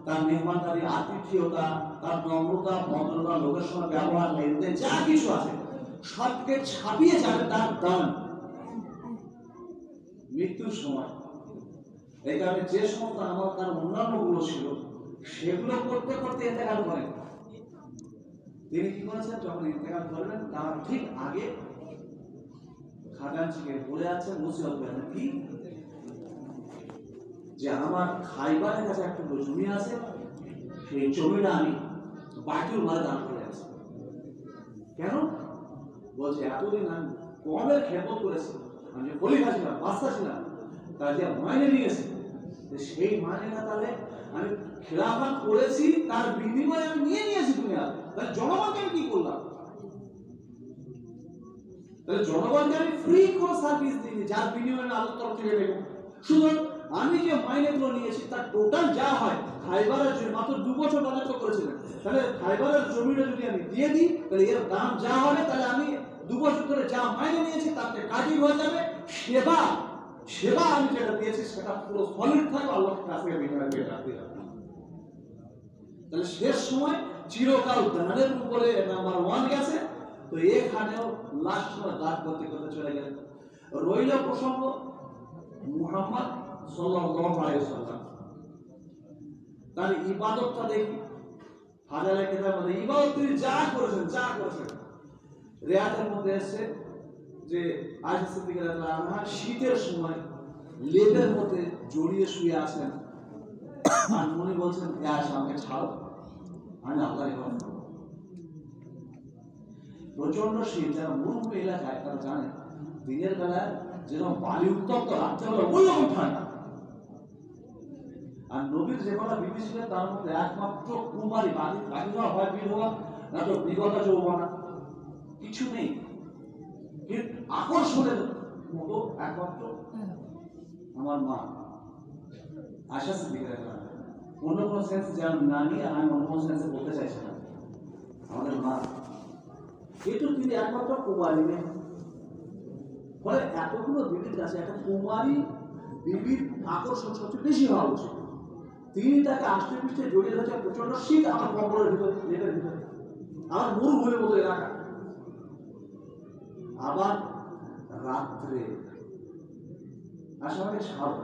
তার মেহমানদারি, আতিথেয়তা, তার নম্রতা, ভদ্রতা, লোকের সঙ্গে ব্যবহার, লেনদেন, যা কিছু আছে সবকে ছাপিয়ে যাবে তার দান মৃত্যুর সময়। এই কারণে যে সমস্ত আমল তার অন্যান্য গুলো ছিল সেগুলো করতে করতে ইন্তেকাল করেন। তিনি কি করেছেন, যখন ইন্তেকাল করবেন তার ঠিক আগে খাজানজিকে বলে আছে নসিহত করেন কি, যে আমার খাইবারের কাছে একটা জমি আছে, সেই জমিটা আমি বাইতুল মালে দান করে আছি। কেন বলছে, এতদিন আমি কমের খেদমত করেছি, আমি খলিফা ছিলাম, বাদশা ছিলাম, তার যে মাইনে নিয়েছি, সেই মাইনেটা তাহলে আমি খেলাফত করেছি, তার বিনিময়ে আমি নিয়ে নিয়েছি দুনিয়া, তাহলে জনগণকে আমি কি করলাম? তাহলে জনগণকে আমি ফ্রি কোন সার্ভিস দিইনি, যার বিনিময়ে আমি আল্লাহর তরফ থেকে দেব। শুধু আমি যে মাইনেগুলো নিয়েছি তার টোটাল যা হয়, খাইবারের জমি মাত্র 2 বছর রাজত্ব করেছিলেন, তাহলে খাইবারের জমিটা যদি আমি দিয়ে দিই, তাহলে এর দাম যা হবে, তাহলে আমি 2 বছর ধরে যা মাইনে নিয়েছি তাতে কাজই হয়ে যাবে। সেবা আমি যেটা দিয়েছি সেটা পুরো সলিড থাকবে, আল্লাহর কাছে বিনিময়ে পেয়ে রাখতে হবে। তাহলে শেষ সময় চিরকাল দানের উপরে নাম্বার 1 গেছে। তো এখানেও লাস্ট সময় দান করতে করতে চলে গেলেন। রইল প্রসঙ্গ মুহাম্মদ সাল্লাল্লাহু আলাইহি ওয়াসাল্লাম, তার ইবাদতটা দেখি। হাজারে কিতাবের মধ্যে ইবাদত তিনি যা করেছেন রিয়াদের মধ্যে এসে যে আয়েশা সিদ্দিকা রাদিয়াল্লাহু আনহা শীতের সময় লেপের মধ্যে জড়িয়ে শুয়ে আছেন, আর উনি বলছেন, আয়েশা আমাকে ছাড়ো, আমি আল্লাহর ইবাদত করব। প্রচন্ড শীত, যারা মরুভূমি এলাকায় তারা জানে দিনের বেলায় যেরকম বালি উত্তপ্ত, রাত্রেবেলা ওই রকম ঠান্ডা। আর নবীর যে কটা বিবি ছিলেন তার মধ্যে একমাত্র কুমারী, বাকিরা হয় বিধবা, না তো বিগত যৌবনা, কিছু নেই, কিন্তু আকর্ষণের মতো একমাত্র আমার মা আয়েশা সিদ্দিকা রাদিয়াল্লাহু আনহা। অন্য কোনো সেন্স যেমন নানি, আর আমি অন্য কোনো সেন্সে বলতে চাইছি না, আমাদের মা, কিন্তু তিনি একমাত্র কুমারী নেই। ফলে এতগুলো বিবির কাছে একটা কুমারী বিবির আকর্ষণ সবচেয়ে বেশি হওয়া উচিত। তিনি তাকে আষ্টে পৃষ্ঠে জড়িয়ে ধরেছে, প্রচন্ড শীত আমার কম্বলের ভিতরে, লেপের ভিতরে, আমার মরুভূমির মতো এলাকা। আবার রাত্রে আমাকে ছাড়ো,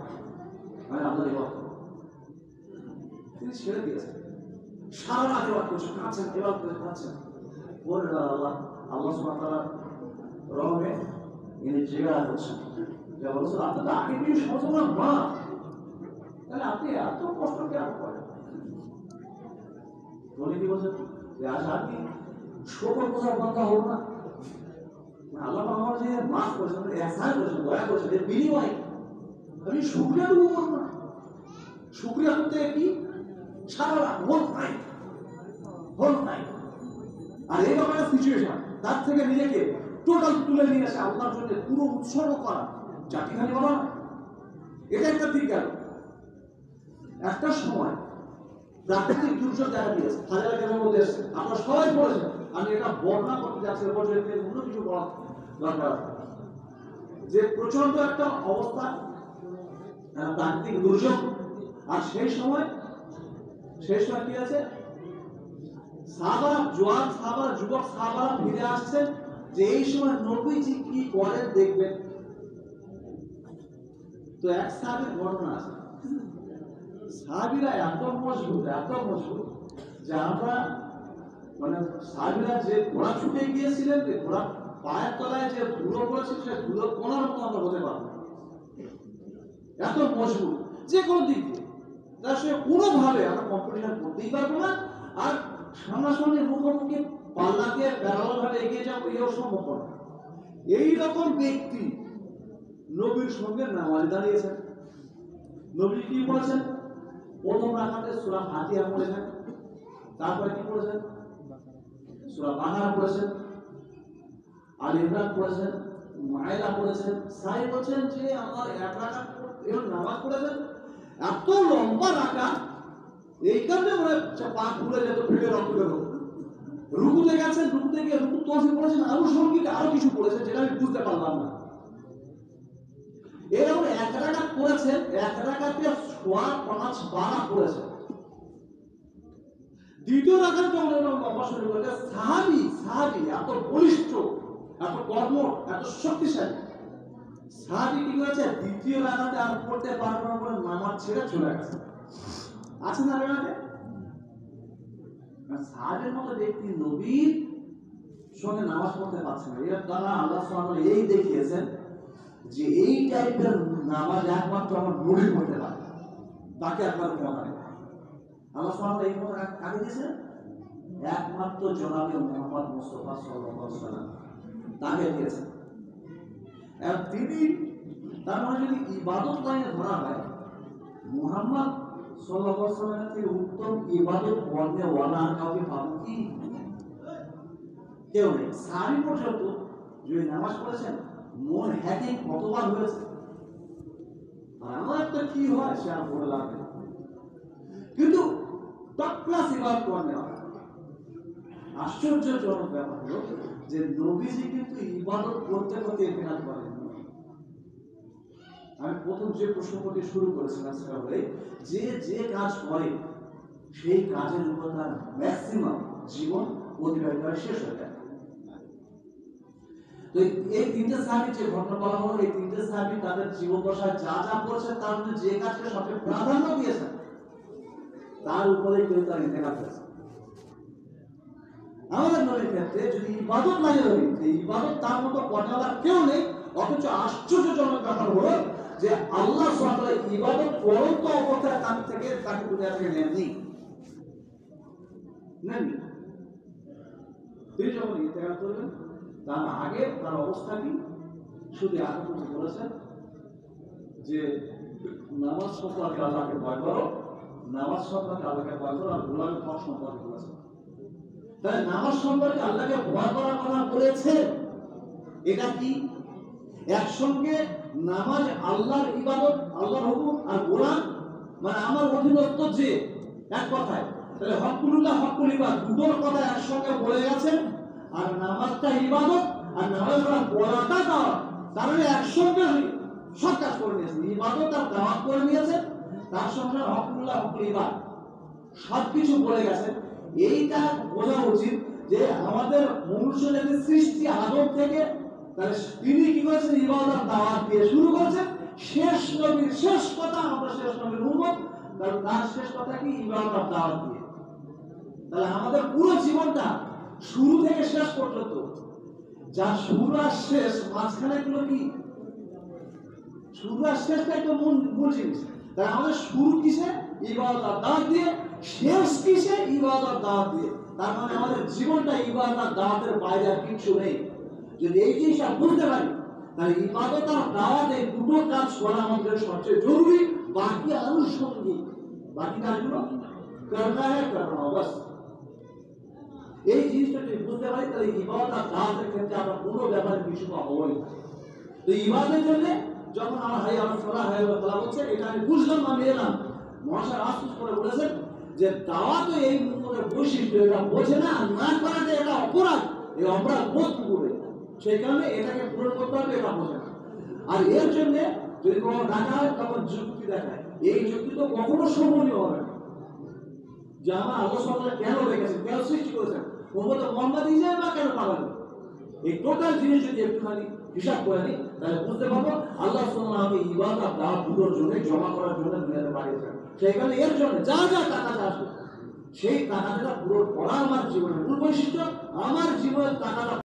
আমি আপনার ইবাদত করব। তিনি ছেড়ে দিয়েছেন, সারা রাত ইবাদত করছেন, কাঁদছেন, ইবাদত করে কাঁদছেন। বললেন আল্লাহ সুবহানাহু ওয়া তাআলার রহমে ইনি জেগা করছেন, যে বলছেন আপনি তো আগে কিছু সমস্যা মা, তাহলে আপনি এত কষ্ট কেন করেন? উনি কি বলছেন, যে আজ আপনি শোকর কোথাও বন্ধ হোক না, আল্লাহ আমার যে মাফ করেছেন, এহসান করেছেন, দয়া করেছেন, এর বিনিময়ে আমি শুকরিয়া দেবো বলবো না। শুকরিয়া করতে কি সারা রাত হোল নাই। আর এইরকম একটা সিচুয়েশন, তার থেকে নিজেকে টোটাল তুলে নিয়ে আসে আল্লাহর জন্য পুরো উৎসর্গ করা, চাকরিখানি বলা না, এটা একটা দিক গেল। একটা সময় প্রাকৃতিক দুর্যোগ দেখা দিয়েছে, হাজার কেন মধ্যে এসছে, আমরা সবাই পড়েছেন, আমি এটা বর্ণনা করতে যাচ্ছি, অন্য কিছু বলার দরকার, যে প্রচন্ড একটা অবস্থা, প্রাকৃতিক দুর্যোগ। আর সেই সময় কি আছে, সাহাবারা, জোয়ান সাহাবারা, যুবক সাহাবারা ফিরে আসছেন, যে এই সময় নবীজি কি করেন দেখবেন। তো এক সাহাবীর ঘটনা আছে, সাহাবীরা এত মজবুত যে আমরা মানে সাহাবীরা যে ঘোড়া ছুটে গিয়েছিলেন, যে ঘোড়া পায়ের তলায় যে ধুলো পড়েছিল, সে ধুলো কোনার মতো আমরা হতে পারবো না, এত মজবুত যে কোনো দিক দিয়ে। তার সঙ্গে কোনোভাবে আমরা কম্পিটিশন করতেই পারবো না, আর সামনাসামনি মুখোমুখি পাল্লাকে প্যারালাল ভাবে এগিয়ে যাবো, এও সম্ভব না। এইরকম ব্যক্তি নবীর সঙ্গে নামাজ দাঁড়িয়েছেন। নবী কি বলেছেন? প্রথম রাকাতে সূরা ফাতিহা পড়েছেন, তারপরে কি পড়েছেন? সূরা বাকারা পড়েছেন, আল ইমরান পড়েছেন, মায়েদা পড়েছেন। সাই বলছেন যে আমার এক রাকাত এর নামাজ পড়েছেন, এত লম্বা রাকাত, এই কারণে ওরা পা খুলে যেত, ফেটে রক্ত বের হতো। রুকুতে গেছেন, রুকুতে গিয়ে রুকু তসবিহ পড়েছেন, আনুষঙ্গিক আরো কিছু পড়েছেন যেটা আমি বুঝতে পারলাম না। এরকম এক রাকাত পড়েছেন, এক রাকাতে সোয়া 5 বার পড়েছেন। দ্বিতীয় রাকাত যখন লম্বা শুরু করে, সাহাবী এত বলিষ্ঠ, এত কর্মঠ, এত শক্তিশালী সাহাবী কি করেছে, দ্বিতীয় রাকাতে আর পড়তে পারবে না বলে নামাজ ছেড়ে চলে গেছে। আছে না রেওয়াজে? সাহাবীর মতো ব্যক্তি নবীর সঙ্গে নামাজ পড়তে পারছে না, এর দ্বারা আল্লাহ সুবহানাহু ওয়া তাআলা এই দেখিয়েছেন যে এই টাইপের নামাজ একমাত্র আমার নবী পড়তে পারে, তাকে একবার ক্ষমতা নেই। আল্লাহ সুবহানাহু ওয়া তাআলা এই কথা কাকে দিয়েছেন? একমাত্র জনাবে মুহাম্মদ মুস্তাফা সাল্লাল্লাহু আলাইহি ওয়াসাল্লাম তাকে দিয়েছেন। আর তিনি, তার মানে যদি ইবাদত লাইনে ধরা হয়, মুহাম্মদ সাল্লাল্লাহু আলাইহি ওয়াসাল্লামের থেকে উত্তম ইবাদত করতে ওয়ালা আর কাউকে পাবো কি? কেউ নেই। সারি পর্যন্ত যে নামাজ পড়েছেন, মন হ্যাকিং কতবার হয়েছে, আর আমার একটা কি হয় সে আর বলে লাগবে, কিন্তু টপ ক্লাস ইবাদত করতে হয়। আশ্চর্যজনক ব্যাপার হলো যে নবীজি কিন্তু ইবাদত করতে করতে ইতিহাস করেন। আমি প্রথম যে প্রসঙ্গটি শুরু করেছিলাম সেটা হলে যে কাজ করে সেই কাজের উপর তার ম্যাক্সিমাম জীবন অতিবাহিত করে শেষ হয়ে যায়। তো এই তিনটে সাহাবী যে ঘটনা বলা হলো, এই তিনটে সাহাবী তাদের জীবন দশায় যা যা করেছেন তার মধ্যে যে কাজকে সবচেয়ে প্রাধান্য দিয়েছেন তার উপরে কেউ তার ইন্তেকাল করেছে। আমাদের নবীর ক্ষেত্রে যদি ইবাদত লাগে ধরি, এই ইবাদত তার মতো করার কেউ নেই, অথচ আশ্চর্যজনক ব্যাপার হলো যে আল্লাহ সুবহানাহু ওয়া তাআলা ইবাদত করন্ত অবস্থায় তার থেকে তাকে দুনিয়া থেকে নেননি। তিনি যখন ইন্তেকাল করবেন তার আগে তার অবস্থা কি? শুধু এতটুকু বলেছেন যে নামাজ সম্পর্কে আল্লাহকে ভয় করো, নামাজ সম্পর্কে আল্লাহকে ভয় করো, আর গোলামের হক সম্পর্কে বলেছেন। তাই নামাজ সম্পর্কে আল্লাহকে ভয় করার কথা বলেছে, এটা কি একসঙ্গে নামাজ আল্লাহর ইবাদত, আল্লাহর হুকুম, আর গোলাম মানে আমার অধীনস্থ যে, এক কথায় তাহলে হকুল্লাহ হকুল ইবাদ দুটোর কথা একসঙ্গে বলে গেছেন। আর নামাজটা ইবাদত আর নামাজটা বলাটা দাওয়াত, তাহলে একসঙ্গে সব কাজ করে নিয়েছেন, ইবাদত আর দাওয়াত করে নিয়েছেন, তার সঙ্গে হকুল্লাহ হকুল ইবাদ সবকিছু বলে গেছেন। এইটা বোঝা উচিত যে আমাদের মনুষ্যের সৃষ্টি আদম থেকে, তাহলে তিনি কি করেছেন? ইবাদত দাওয়াত দিয়ে শুরু করেছেন। শেষ নবীর শেষ কথা, আমরা শেষ নবীর উম্মত, কারণ তার শেষ কথা কি? ইবাদত দাওয়াত দিয়ে। তাহলে আমাদের পুরো জীবনটা শুরু থেকে শেষ পর্যন্ত, যা শুরু আর শেষ মাঝখানে গুলো কি? শুরু আর শেষটাই তো মূল জিনিস। তাহলে আমাদের শুরু কিসে? ইবাদত দাওয়াত দিয়ে। শেষ কিসে? ইবাদত দাওয়াত দিয়ে। তার মানে আমাদের জীবনটা ইবাদত দাওয়াতের বাইরে আর কিছু নেই। যদি এই জিনিসটা বুঝতে পারি, তাহলে ইবাদত আর দাওয়াত এই দুটো কাজ করা আমাদের সবচেয়ে জরুরি। বাকি আনুষঙ্গিক, বাকি কাজগুলো করনা হয় করনা বাস। এই জিনিসটা যদি বুঝতে পারি, তাহলে ইবাদত আর দাওয়াতের ক্ষেত্রে আমরা কোনো ব্যাপারে কিছু হবই না। তো ইবাদতের জন্য যখন আমার হাই আমার সালাহ হাই আল্লাহ বলছে, এটা আমি বুঝলাম, আমি এলাম। মহাশয় আফসোস করে বলেছেন যে দাওয়াত এই মুখের বৈশিষ্ট্য, এটা বোঝে না, না করাতে এটা অপরাধ, এই অপরাধ বোধ করবে, সেই কারণে এটাকে পূরণ করতে হবে, এটা বোঝে না। আর এর জন্য যদি কোনো ডাকা হয় তখন যুক্তি দেখায়, এই যুক্তি তো কখনো শোভনীয় হবে না। যে আমার আল্লাহ সুবহানাহু কেন রেখেছেন, কেন সৃষ্টি করেছেন, উম্মতে মুহাম্মদ হিসেবে বা কেন পাবেন, এই টোটাল জিনিস যদি একটুখানি হিসাব করে নিই, তাহলে বুঝতে পারবো আল্লাহ সুবহানাহু আমাকে ইবাদত আর দাওয়াত দুটোর জন্য জমা করার জন্য দুনিয়াতে পাঠিয়েছেন। সেই কারণে এর জন্য যা যা টাকাটা আসবে সেই টাকাটা পুরো করা আমার জীবনের মূল বৈশিষ্ট্য। আমার জীবনের টাকাটা